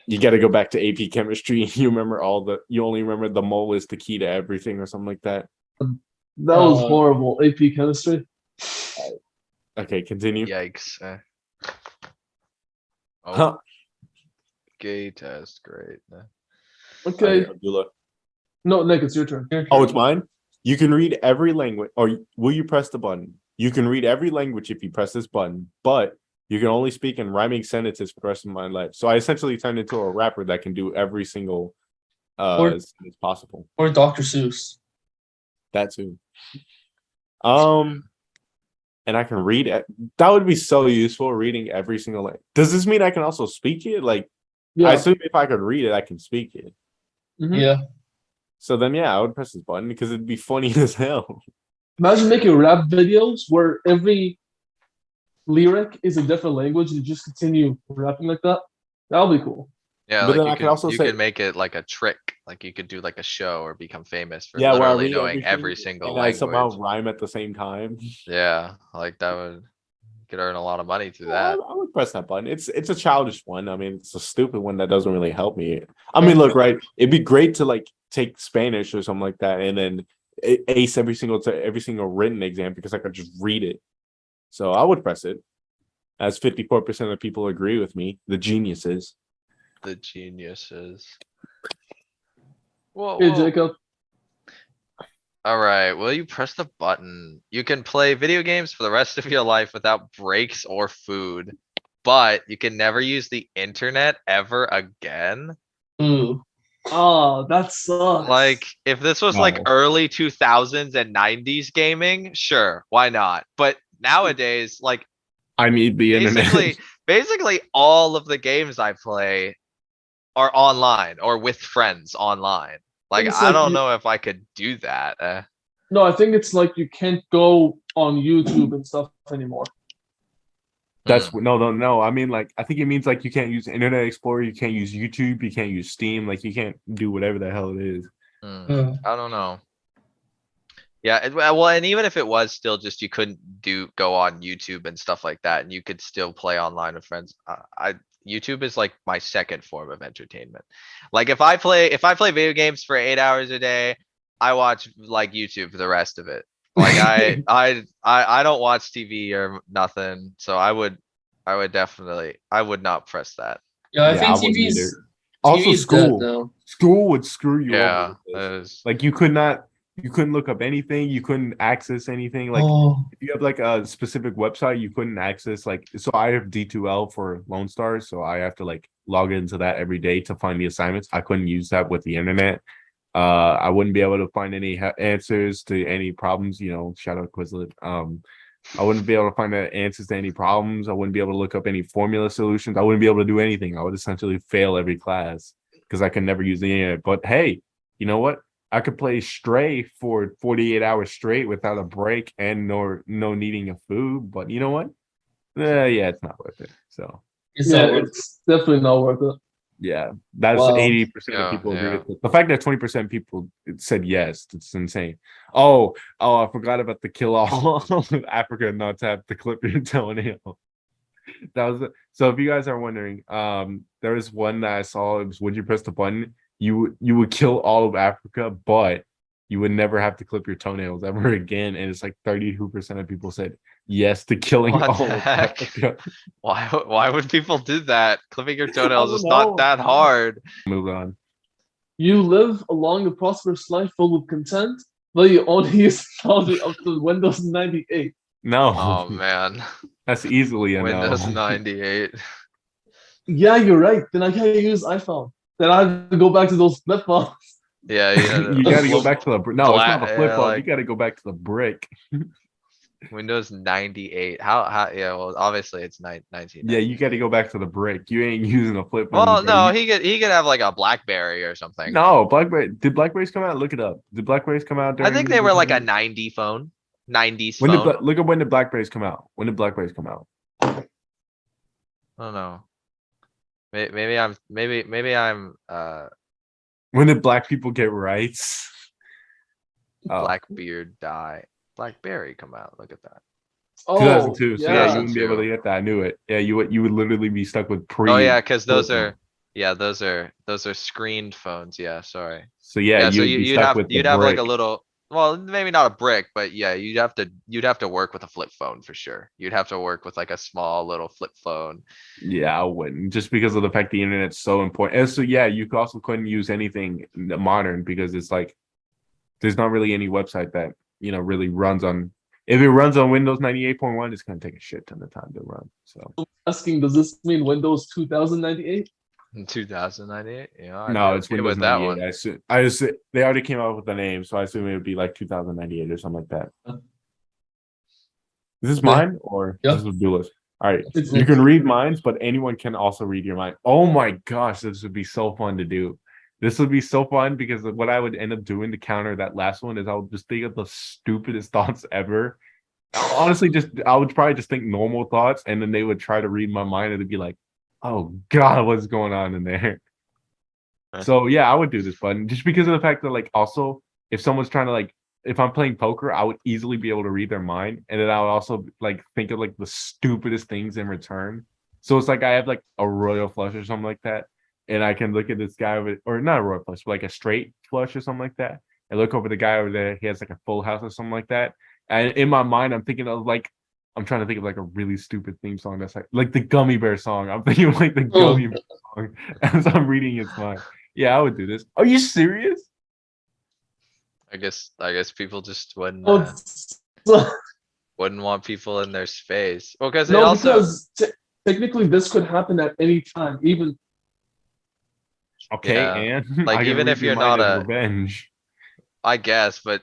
You got to go back to AP chemistry. You remember you only remember the mole is the key to everything or something like that. That was Uh, horrible. AP chemistry. Okay, continue. Yikes. Oh, Huh. gay test, great. Okay, Abdullah. no, Nick, it's your turn. Oh, it's mine? You can read every language, or will you press the button? You can read every language if you press this button, but you can only speak in rhyming sentences for the rest of my life. So I essentially turned into a rapper that can do every single sentence possible. Or Dr. Seuss. That too. And I can read it. That would be so useful, reading every single language. Does this mean I can also speak it? Like, I Yeah. assume if I could read it, I can speak it. Mhm. Yeah. So then, yeah, I would press this button because it'd be funny as hell. Imagine making rap videos where every lyric is a different language and you just continue rapping like that. That would be cool. Yeah, But like then you I could could also you say- could make it like a trick. Like you could do like a show or become famous for Yeah, where I literally read knowing every everything single and I somehow language. rhyme at the same time. Yeah, like that would you could earn a lot of money through Yeah, that. I would press that button. It's a childish one. I mean, it's a stupid one that doesn't really help me. I mean, look, right? It'd be great to like take Spanish or something like that, and then ace every single written exam because I could just read it. So I would press it. As 54% of people agree with me, the geniuses. The geniuses. Whoa, Hey, whoa. Jacob. Alright, will you press the button? You can play video games for the rest of your life without breaks or food. But you can never use the internet ever again. Ooh. Oh, that sucks. Like, if this was like No. early 2000s and 90s gaming, sure, why not? But nowadays, like I need the basically, internet. basically all of the games I play are online or with friends online. Like, It's I like don't you- know if I could do that. No, I think it's like you can't go on YouTube and stuff anymore. That's no. I mean, like, I think it means like you can't use Internet Explorer, you can't use YouTube, you can't use Steam, like you can't do whatever the hell it is. Uh, I don't know. Yeah, well, and even if it was still just you couldn't go on YouTube and stuff like that, and you could still play online with friends. YouTube is like my second form of entertainment. Like if I play video games for 8 hours a day, I watch like YouTube for the rest of it. Like I don't watch TV or nothing, so I would definitely, I would not press that. yeah, I Yeah, think I wouldn't TV's either. Also, TV's dead school. now. School would screw you Yeah, over. with that this. is- Like you couldn't look up anything, you couldn't access anything. Like Oh, if you have like a specific website, you couldn't access like, so I have D2L for Lone Star, so I have to like log into that every day to find the assignments. I couldn't use that with the internet. I wouldn't be able to find any answers to any problems, shout out Quizlet. I wouldn't be able to find the answers to any problems. I wouldn't be able to look up any formula solutions. I wouldn't be able to do anything. I would essentially fail every class because I could never use the internet. But hey, you know what? I could play Stray for 48 hours straight without a break and no needing of food. But you know what? Yeah, it's not worth it. So it's Yeah, not worth it's definitely not worth it. yeah, that's Wow. 80% Yeah, of people agree yeah. with it. The fact that 20% people said yes, it's insane. Oh, I forgot about the kill all of Africa not to have to clip your toenail. That was it. So if you guys are wondering, there was one that I saw. It was, would you press the button? You would kill all of Africa, but you would never have to clip your toenails ever again. And it's like 32% of people said yes to killing What all the of heck? Africa. Why would people do that? Clipping your toenails don't is not know. that hard. Move on. You live a long and prosperous life full of content, but you only use technology up to Windows 98. No, Oh man, that's easily a Windows no. 98. Yeah, you're right. Then I can't use iPhone. Then I have to go back to those flip phones. Yeah, You gotta go back to the, no, it's not the flip yeah, phone. You like gotta go back to the brick. Windows 98. Yeah, well, obviously it's 19. Yeah, you gotta go back to the brick. You ain't using a flip phone. Well, bro. no, You- he could have like a BlackBerry or something. no, BlackBerry, did BlackBerries come out? Look it up. Did BlackBerries come out I during? think they were the like a 90s? 90 phone, 90s When did, phone. look at when did BlackBerries come out? When did BlackBerries come out? I don't know. Maybe I'm When did black people get rights? Oh, Blackbeard die. BlackBerry come out. Look at that. Oh, 2002. So yeah, you yeah. wouldn't be able to 2002. get that. I knew it. Yeah, you would literally be stuck with pre. Oh yeah, cuz those flip phone. are, yeah, those are screened phones. Yeah, sorry. So yeah, Yeah, so you'd be you'd stuck have, with the you'd have like a brick. little, well, maybe not a brick, but yeah, you'd have to work with a flip phone for sure. You'd have to work with like a small little flip phone. Yeah, I wouldn't, just because of the fact the internet's so important. And so yeah, you also couldn't use anything modern because it's like there's not really any website that really runs on. If it runs on Windows 98.1, it's gonna take a shit ton of time to run. So Asking, does this mean Windows 2098? In 2098, yeah, I'd be no, it's okay Windows with that 98. one. I assume they already came out with the name, so I assume it would be like 2098 or something like that. Is this Yeah. mine or Yeah. this is Duelist? All right. It's You can read minds, but anyone can also read your mind. Oh my gosh, this would be so fun to do. This would be so fun because what I would end up doing to counter that last one is I would just think of the stupidest thoughts ever. Honestly, I would probably just think normal thoughts, and then they would try to read my mind, and it'd be like, "Oh God, what's going on in there?" Huh. So yeah, I would do this button just because of the fact that like also if someone's trying to like if I'm playing poker, I would easily be able to read their mind, and then I would also like think of like the stupidest things in return. So it's like I have like a royal flush or something like that, and I can look at this guy with, or not a royal flush, but like a straight flush or something like that, and look over the guy over there. He has like a full house or something like that, and in my mind, I'm thinking of like I'm trying to think of like a really stupid theme song that's like the Gummy Bear song. I'm thinking of like the Oh. Gummy Bear song as I'm reading his mind. Yeah, I would do this. Are you serious? I guess people just wouldn't, Oh, wouldn't want people in their space. Well, cause it no, also, because technically this could happen at any time. Even Okay, Yeah, and like, I can even read if your you're mind not as a- revenge. I guess, but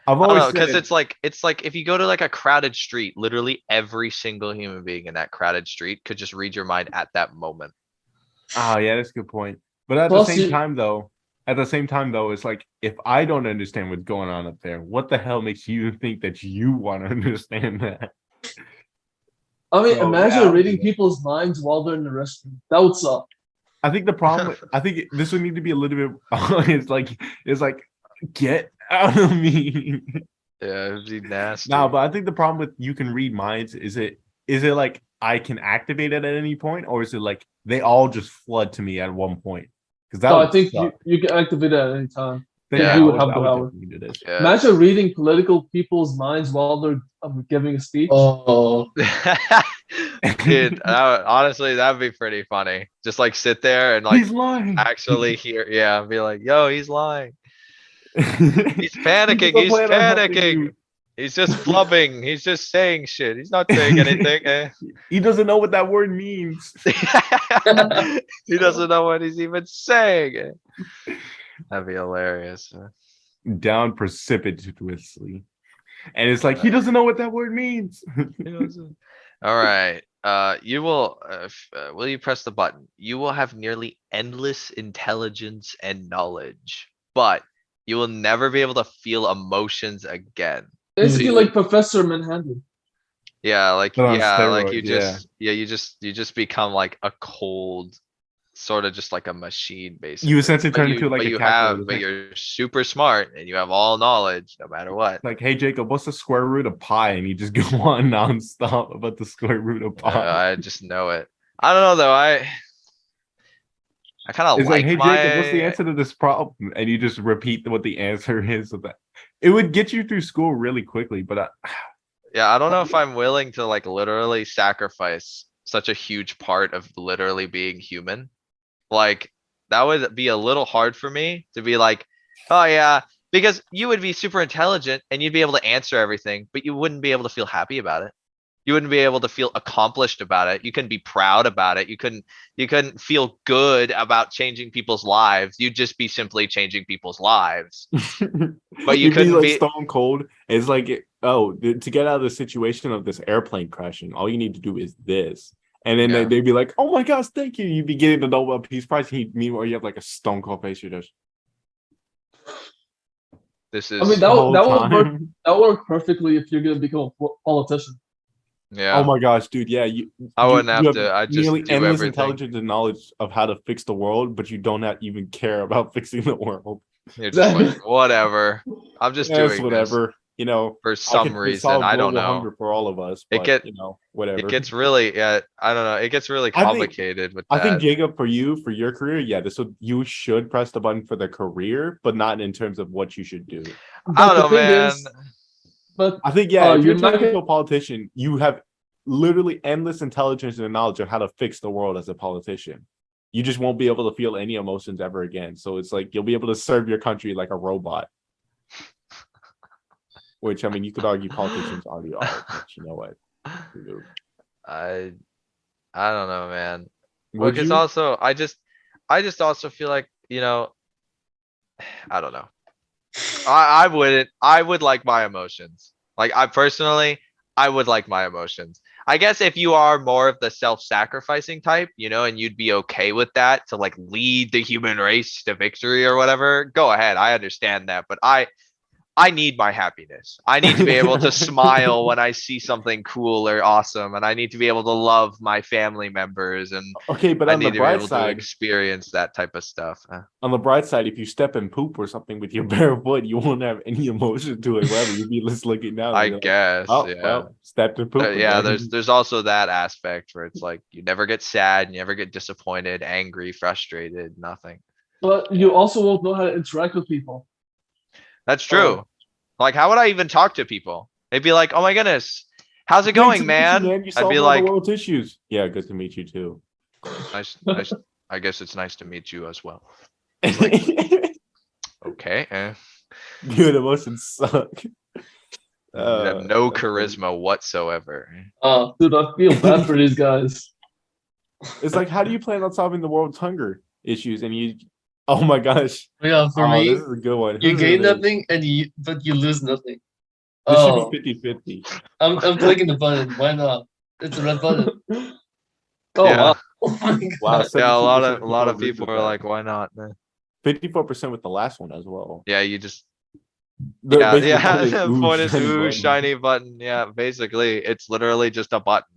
I've I don't always know, cause said it's like if you go to like a crowded street, literally every single human being in that crowded street could just read your mind at that moment. oh yeah, that's a good point. But at the Plus same you- time though, it's like if I don't understand what's going on up there, what the hell makes you think that you want to understand that? I mean, So, imagine yeah, I would reading do that. people's minds while they're in the restroom. That would suck. I think the problem I think this would need to be a little bit it's like get out of me. Yeah, it'd be nasty. No, but I think the problem with you can read minds is it like I can activate it at any point, or is it like they all just flood to me at one point? Because that So I would think suck. you can activate it at any time. Then, Yeah. I You would would, have I the would power. definitely do this. Yeah. Imagine reading political people's minds while they're giving a speech. Oh, Dude, honestly, that'd be pretty funny. Just like sit there and like He's lying. actually hear, yeah, be like, yo, he's lying. He's He panicking, doesn't he's plan on helping panicking. you. He's just flubbing, he's just saying shit. He's not saying anything. Eh. He doesn't know what that word means. He doesn't know what he's even saying. Eh. That'd be hilarious. Down precipitously. And it's like he doesn't know what that word means. Alright, will you press the button? You will have nearly endless intelligence and knowledge, but you will never be able to feel emotions again. Basically, you- like Professor Manhattan. Yeah, like, But on yeah, like you steroids, yeah. just, yeah, you just become like a cold, sort of just like a machine, basically. You essentially But turn you- into like but a you calculator. have, but you're super smart and you have all knowledge, no matter what. Like, hey Jacob, what's the square root of pi? And you just go on nonstop about the square root of pi. I just know it. I don't know though, I kind of It's like, hey my. Jacob, what's the answer to this problem? And you just repeat what the answer is of that. It would get you through school really quickly, but Yeah, I don't know if I'm willing to like literally sacrifice such a huge part of literally being human. Like, that would be a little hard for me to be like, oh yeah, because you would be super intelligent and you'd be able to answer everything, but you wouldn't be able to feel happy about it. You wouldn't be able to feel accomplished about it. You couldn't be proud about it. You couldn't feel good about changing people's lives. You'd just be simply changing people's lives. But you You'd be couldn't like be, stone cold. It's like, oh, to get out of the situation of this airplane crashing, all you need to do is this. And then Yeah. they'd be like, oh my gosh, thank you. You'd be getting the Nobel Peace Prize. Meanwhile, you have like a stone cold face. You're just this I mean, is, the whole that would work. time. That would work perfectly if you're gonna become a politician. yeah. Oh my gosh, dude. Yeah. I wouldn't you have to, I just nearly do endless everything. intelligence and knowledge of how to fix the world, but you don't even care about fixing the world. You're just like, whatever. I'm just Yes, doing this whatever. for I some could reason. solve I don't global know. hunger for all of us, It but get- whatever. It gets really, yeah, I don't know. It gets really I think- complicated with I think that. Jacob, for your career, yeah, you should press the button for the career, but not in terms of what you should do. I But don't the know, thing man. is, but I think, yeah, if you're you're not turning into gonna- a politician, you have literally endless intelligence and knowledge of how to fix the world as a politician. You just won't be able to feel any emotions ever again. So it's like you'll be able to serve your country like a robot. Which, I mean, you could argue politicians already are, but you know what? I don't know, man. Would Because you? also, I just also feel like, I don't know. I wouldn't, I would like my emotions. Like I personally, I would like my emotions. I guess if you are more of the self-sacrificing type, and you'd be okay with that to like lead the human race to victory or whatever, go ahead. I understand that, but I need my happiness. I need to be able to smile when I see something cool or awesome, and I need to be able to love my family members, and Okay, but I on the need to be bright able to side, experience that type of stuff. if you step in poop or something with your bare foot, you won't have any emotion to it. Whatever, you'd be just looking down. I and you're like, guess, oh, yeah. well, stepped in poop. Yeah, again." there's also that aspect where it's like you never get sad, you never get disappointed, angry, frustrated, nothing. but you also won't know how to interact with people. That's true. Like, how would I even talk to people? They'd be like, "Oh my goodness, how's it Great going, to meet you, man?" You I'd solved be all like, the world's issues. Yeah, good to meet you too. nice. I guess it's nice to meet you as well. Good Okay, emotions suck. you have no that's funny. charisma whatsoever. Dude, I feel bad for these guys. It's like, how do you plan on solving the world's hunger issues? And oh my gosh, Yeah, for oh, me, this is a good one. you Who's gain this? nothing but you lose nothing. This Oh, should be 50-50. I'm clicking the button. Why not? It's a red button. Oh Yeah. wow. Oh my Wow, god. Yeah, a 72% lot of agree people with are that. like, "Why not?" 54% with the last one as well. Yeah, you just The yeah, basic yeah. point is, ooh, Point is, shiny ooh, button. shiny button. Yeah, basically, it's literally just a button.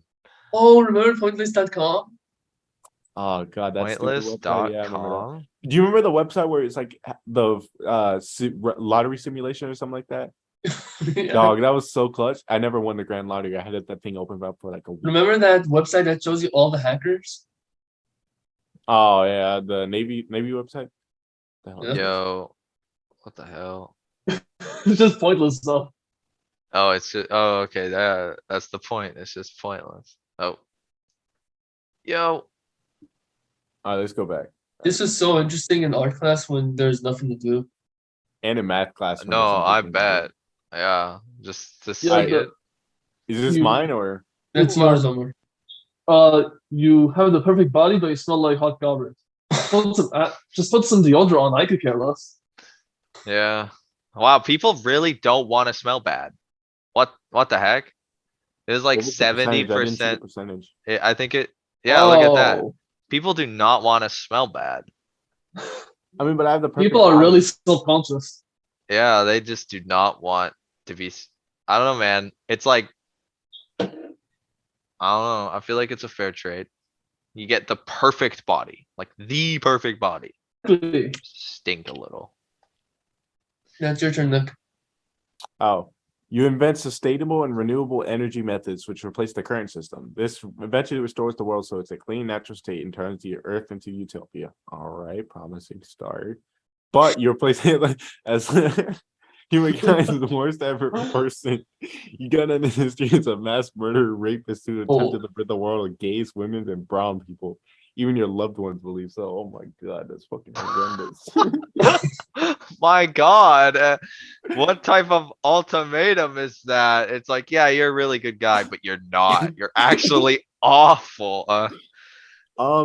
Oh, remember pointless.com? Oh god, that's stupid website. Yeah, I remember that. Pointless.com. Do you remember the website where it's like the lottery simulation or something like that? Yeah. Dog, that was so clutch. I never won the grand lottery. I had that thing open up for like a week. Remember that website that shows you all the hackers? Oh yeah, the Navy website. The hell is Yeah. Yo, what the hell? It's just pointless stuff. Oh, it's just, oh, okay, that's the point. It's just pointless. Oh. Yo, this? All right, let's go back. This was so interesting in art class when there's nothing to do. And in math class. when no, there's I something to do. bet. Yeah, just to Yeah, see like it. Is this You- mine or? That's Well, yours, Omar. You have the perfect body, but you smell like hot garbage. Just put some deodorant on. I could care less. Yeah. Wow, people really don't want to smell bad. What the heck? It was like What was the percentage? I didn't see the 70%. percentage. I think it, yeah, look at that. Oh, People do not want to smell bad. I mean, but I have the perfect people are body. really self-conscious. Yeah, they just do not want to be, I don't know, man. It's like, I don't know. I feel like it's a fair trade. You get the perfect body, like the perfect body. Exactly. Stink a little. That's your turn, Nick. Oh, you invent sustainable and renewable energy methods which replace the current system. This eventually restores the world so it's a clean, natural state and turns the earth into utopia. All right, promising start. But you're placing it like as humankind is the worst ever person. You got in the history as a mass murderer, rapist who attempted to rid the world of gays, women, and brown people. Even your loved ones believe so. Oh my god, that's fucking horrendous. My God, what type of ultimatum is that? It's like, yeah, you're a really good guy, but you're not. You're actually awful.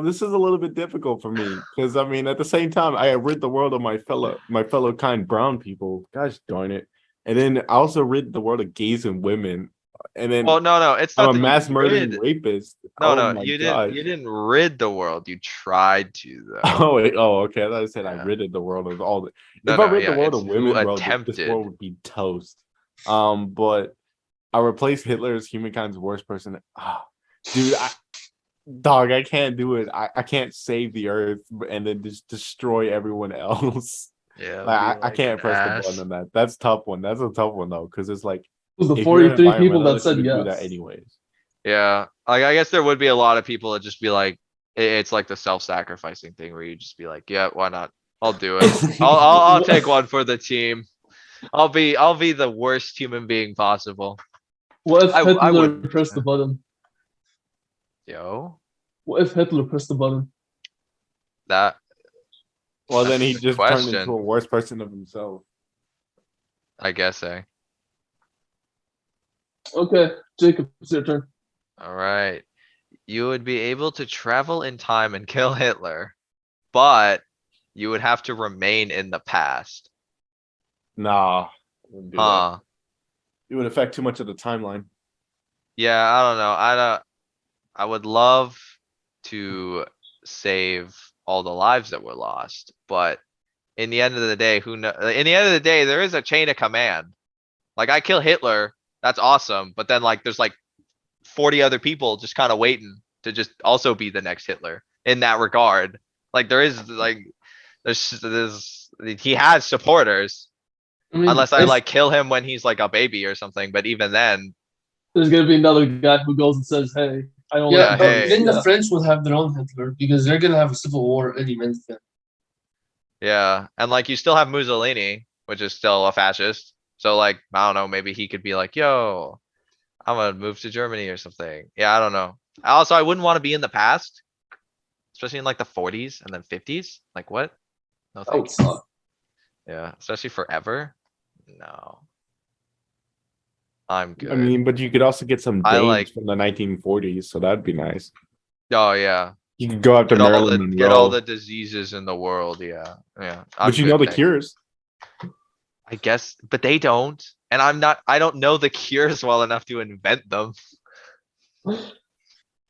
This is a little bit difficult for me because I mean, at the same time, I rid the world of my fellow kind brown people. Gosh darn it! And then I also rid the world of gays and women. And then Well, no, it's I'm not a that you mass murdering rid. rapist. No, Oh my you gosh. didn't rid the world. You tried to though. Oh wait, oh okay. I thought I said I Yeah. ridded the world of all the. No, If I no, rid the yeah, world it's of who women, bro, this attempted. world would be toast. But I replaced Hitler as humankind's worst person. Ah, dude, dog, I can't do it. I can't save the earth and then just destroy everyone else. Yeah, Like, be I can't an press the ass. button on that. That's a tough one. That's a tough one though, because it's like It was the if you're an 43 people that environmentalist, said you would do that yes. anyways. Yeah, like I guess there would be a lot of people that just be like, it's like the self-sacrificing thing where you just be like, yeah, why not? I'll do it. I'll take one for the team. I'll be the worst human being possible. What if I Hitler wouldn't. pressed the button? Yo, What if Hitler pressed the button? that Well, then That's he the just turned into question. a worse person of himself. I guess, eh? Okay, Jacob, it's your turn. Alright. You would be able to travel in time and kill Hitler, but you would have to remain in the past. Nah, I wouldn't do that. Huh? It would affect too much of the timeline. Yeah, I don't know. I would love to save all the lives that were lost, but in the end of the day, in the end of the day, there is a chain of command. Like I kill Hitler, that's awesome, but then like there's like 40 other people just kind of waiting to just also be the next Hitler in that regard. Like there is like there's he has supporters I mean, unless I if like kill him when he's like a baby or something, but even then, there's gonna be another guy who goes and says, "Hey, I don't Yeah, like Yeah, but this." hey. then the Yeah. French will have their own Hitler because they're gonna have a civil war any minute. Then. yeah, and like you still have Mussolini, which is still a fascist. So like, I don't know, maybe he could be like, yo, I'm gonna move to Germany or something. Yeah, I don't know. Also, I wouldn't want to be in the past, especially in like the 40s and then 50s. Like what? No, That would thank you. suck. Yeah, especially forever. No. I'm I good. mean, but you could also get some I dames like- from the 1940s, so that'd be nice. Oh, yeah. You could go after Marilyn Get all Monroe, the diseases in the world. Yeah, yeah. but you know the thank- cures. I guess, but they don't. And I don't know the cures well enough to invent them.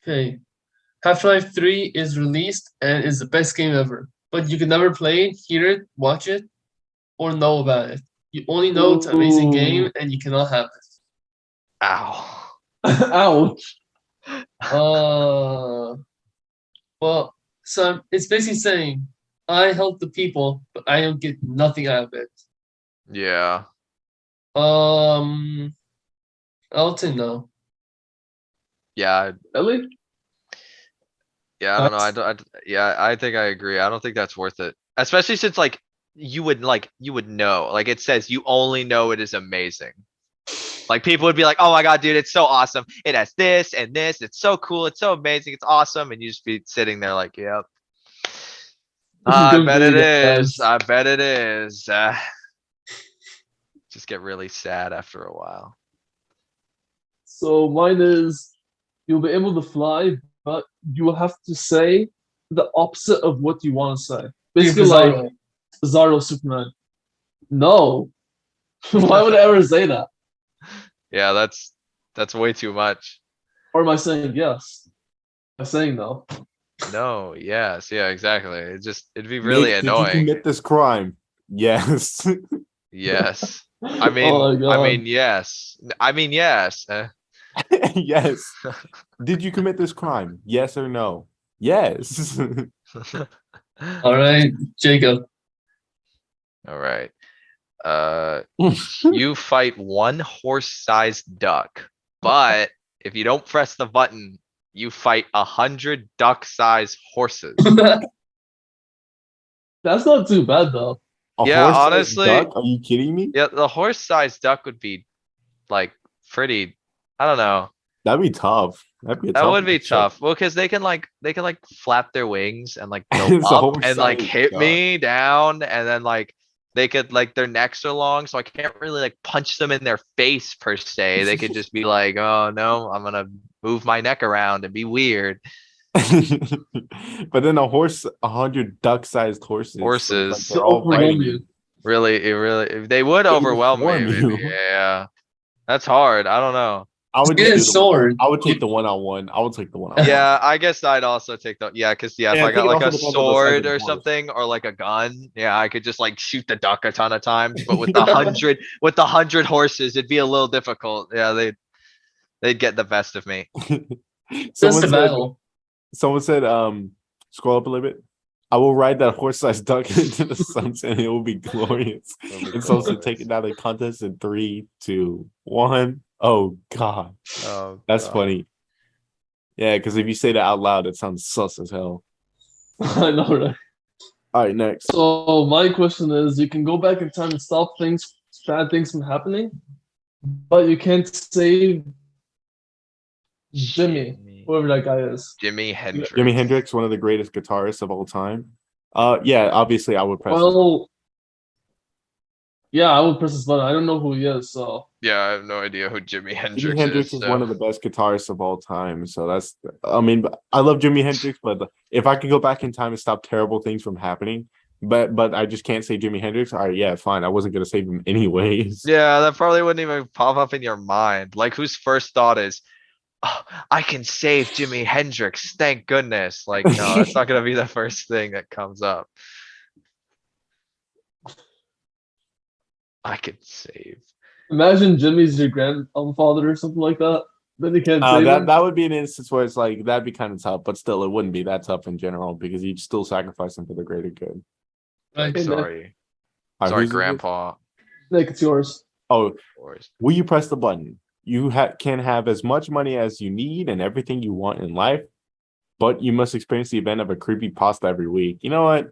Okay, Half-Life 3 is released and is the best game ever, but you can never play it, hear it, watch it, or know about it. You only know it's an amazing game and you cannot have it. Ow. Ouch. Well, so it's basically saying I help the people, but I don't get nothing out of it. Yeah. I'll say no. Yeah. Ellie? Yeah. I don't know. Yeah, I think I agree. I don't think that's worth it. Especially since like you would know, like it says you only know it is amazing. Like people would be like, oh my God, dude, it's so awesome. It has this and this. It's so cool. It's so amazing. It's awesome. And you just be sitting there like, yep. This is I good bet for it you is. guys. I bet it is. Just get really sad after a while. So mine is you'll be able to fly, but you will have to say the opposite of what you want to say. Basically, like Bizarro. Bizarro Superman. No. Why would I ever say that? Yeah, that's way too much. Or am I saying yes? I'm saying no. No, yes, yeah, exactly. It'd be really Nick, annoying. Did you commit this crime? Yes. Yes. I mean, Oh my God. yes. I mean, yes. Yes. Did you commit this crime? Yes or no? Yes. All right, Jacob. All right. You fight one horse-sized duck, but if you don't press the button, you fight 100 duck-sized horses. That's not too bad though. A Yeah, horse-sized honestly- duck? Are you kidding me? Yeah, the horse-sized duck would be like pretty, I don't know. That'd be tough. That'd be a That tough would be one. So- tough. Well, cause they can like flap their wings and like go It's a up horse and like size hit duck. me down and then like. They could like their necks are long, so I can't really like punch them in their face per se. They could just be like, oh no, I'm gonna move my neck around and be weird. But then 100 duck-sized horses. So it's like Horses. they're all Overwhelm fighting you. you. Really, they would They would overwhelm me. swarm Maybe. you. Yeah, that's hard. I don't know. I would Get just a do the sword. I would take the one-on-one. I would take the one-on-one. Yeah, I guess I'd also take the, yeah, cause yeah, if Yeah, I I got think it like also a depends on the size of sword the or horse. something, or like a gun, yeah, I could just like shoot the duck a ton of times, but with the 100 horses, it'd be a little difficult. Yeah, they'd get the best of me. Just Someone a said, battle. scroll up a little bit. I will ride that horse-sized duck into the sunset and it will be glorious. It'll be It's also glorious. taking down the contest in 3, 2, 1. Oh God, Oh, that's God. funny. Yeah, because if you say that out loud, it sounds sus as hell. I know, right? All right, next. So my question is, you can go back in time and stop bad things from happening, but you can't save Jimmy, whoever that guy is. Jimi Hendrix. Jimi Hendrix, one of the greatest guitarists of all time. Yeah, obviously I would press. Well, yeah, I would press this button. I don't know who he is, so Yeah, I have no idea who Jimi Jimi Hendrix Hendrix is. is one of the best guitarists of all time. So that's, I mean, I love Jimi Hendrix, but if I could go back in time and stop terrible things from happening, but I just can't say Jimi Hendrix. All right, yeah, fine. I wasn't gonna save him anyways. Yeah, that probably wouldn't even pop up in your mind. Like whose first thought is, oh, I can save Jimi Hendrix. Thank goodness. Like, no, that's not gonna be the first thing that comes up. I can save. imagine Jimmy's your grandfather or something like that. Then you can't save him. That would be an instance where it's like that'd be kind of tough, but still, it wouldn't be that tough in general because you'd still sacrifice him for the greater good. Like, Okay, sorry. All right, Sorry, who's this? grandpa. Nick, it's yours. Oh, Of course. will you press the button? You can have as much money as you need and everything you want in life, but you must experience the event of a creepy pasta every week. You know what?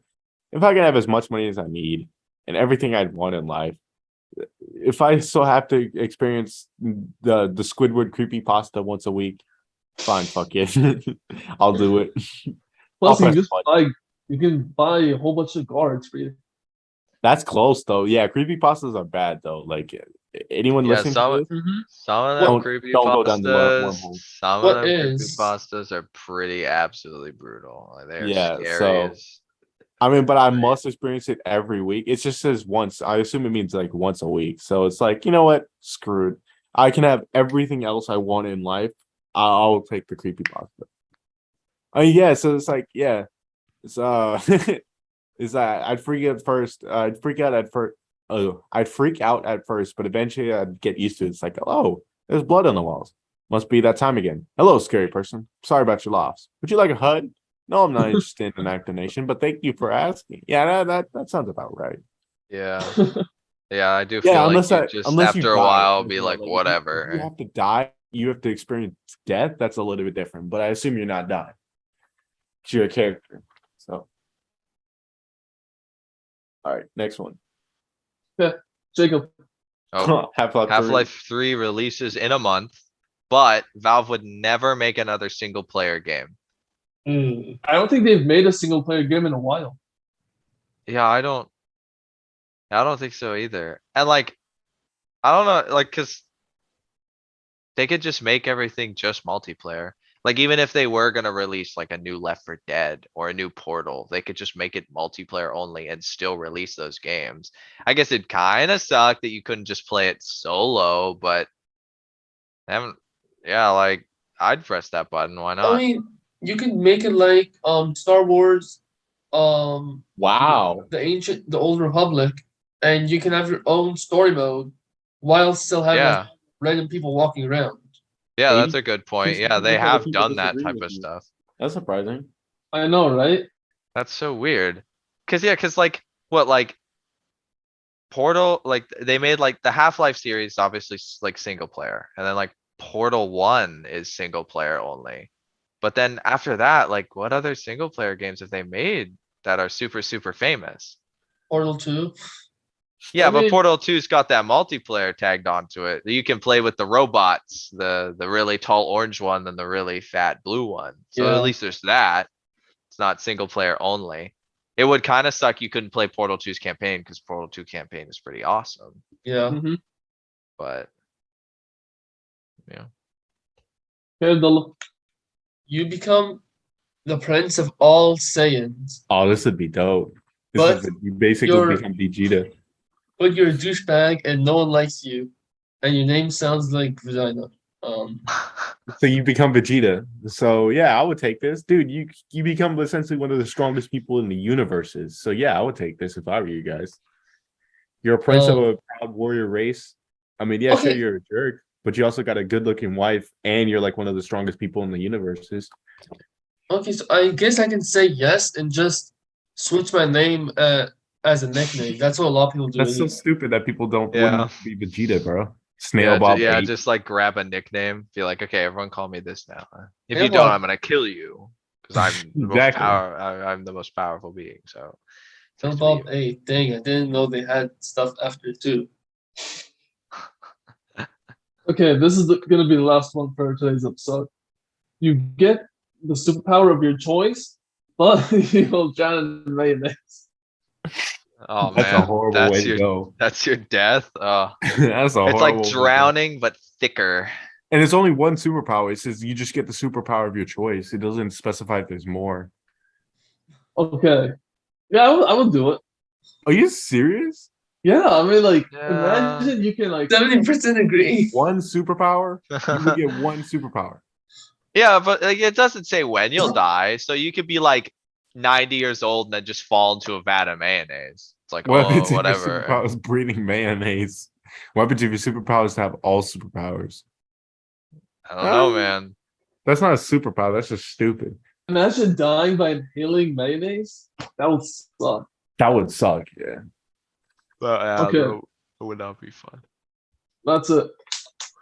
If I can have as much money as I need and everything I'd want in life, if I still have to experience the Squidward creepy pasta once a week, fine, fuck it. I'll do it. Plus, press you can buy a whole bunch of guards for you. That's close though. Yeah, creepy pastas are bad though. Like anyone Yeah, listening some- to this, Some of them Don't- creepy don't go down the pastas, wormhole. some What of them creepy is- pastas are pretty absolutely brutal. Like they're Yeah, scary so- as. I mean, but I must experience it every week. It just says once. I assume it means like once a week. So it's like, you know what? Screwed. I can have everything else I want in life. I'll take the creepy pasta. Oh yeah, so it's like, yeah. It's is that I'd freak out first. I'd freak out at first. Oh, I'd freak out at first, but eventually I'd get used to it. It's like, oh, there's blood on the walls. Must be that time again. Hello, scary person. Sorry about your loss. Would you like a hug? No, I'm not interested in an explanation, but thank you for asking. Yeah, that sounds about right. Yeah, yeah, I do Yeah, feel like unless you I- just unless you after a die, while unless be you like, if you whatever. have to die, you have to experience death. That's a little bit different, but I assume you're not dying. You're a character. So, all right, next one. Jacob, Oh, Half-Life. 3. Half-Life 3 releases in a month, but Valve would never make another single player game. I don't think they've made a single player game in a while. Yeah, I don't think so either. And like, I don't know, like, cause they could just make everything just multiplayer. Like, even if they were gonna release like a new Left 4 Dead or a new Portal, they could just make it multiplayer only and still release those games. I guess it'd kinda suck that you couldn't just play it solo, but yeah, like, I'd press that button, why I not? mean, you could make it like Star Wars, Wow. the Old Republic, and you can have your own story mode while still having like, Yeah, random people walking around. yeah, Maybe. that's a good point. Yeah, Some they other have people done that disagree type with of you. stuff. That's surprising. I know, right? That's so weird. Cause yeah, cause like, what, like. Portal, like, they made like the Half-Life series, obviously like single player, and then like Portal 1 is single player only. But then after that, like, what other single player games have they made that are super, super famous? Portal 2. Yeah, I but mean- Portal 2's got that multiplayer tagged onto it. You can play with the robots, the really tall orange one and the really fat blue one. So Yeah. at least there's that. It's not single player only. It would kind of suck you couldn't play Portal 2's campaign because Portal 2 campaign is pretty awesome, Yeah. Mhm. but. Yeah, Okay, You become the prince of all Saiyans, Oh, this would be dope. But You basically you're- become Vegeta. but you're a douchebag and no one likes you, and your name sounds like vagina. So you become Vegeta. So yeah, I would take this, dude. You become essentially one of the strongest people in the universes. So yeah, I would take this if I were you guys. You're a prince of a proud warrior race. I mean, yeah, sure, Okay. you're a jerk, but you also got a good-looking wife, and you're like one of the strongest people in the universes. Okay, so I guess I can say yes and just switch my name as a nickname. That's what a lot of people do. That's so anyway. stupid that people don't Yeah. wouldn't be Vegeta, bro. yeah, Snail Bob. yeah, 8. just like grab a nickname, be like, okay, everyone call me this now. If Yeah, you don't, well- I'm gonna kill you. Cause I'm the Exactly. I'm the most powerful being, so. it's Phil up to Bob you. 8. Dang, I didn't know they had stuff after too. Okay, this is gonna be the last one for today's episode. You get the superpower of your choice, but you'll drown in mayonnaise. Oh That's man, a horrible way that's to your, go. that's your death. That's a It's horrible like way to go. drowning, but thicker. And it's only one superpower. It says you just get the superpower of your choice. It doesn't specify if there's more. Okay. Yeah, I would do it. Are you serious? Yeah, I mean, like, Yeah. imagine you can, like, 70% agree. One superpower? You would get one superpower. Yeah, but like, it doesn't say when you'll die, so you could be like 90 years old and then just fall into a vat of mayonnaise. It's like, What oh, happens if your whatever. superpower is breathing mayonnaise? What happens if your superpower is to have all superpowers? I don't know, man. That's not a superpower. That's just stupid. imagine dying by inhaling mayonnaise. That would suck. That would suck. Yeah. But, Okay. it would not be fun. That's it.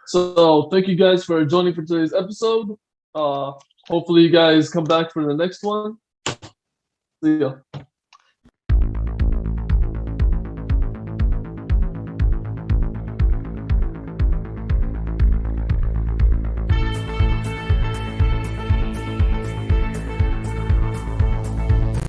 So thank you guys for joining for today's episode. Hopefully you guys come back for the next one. See ya.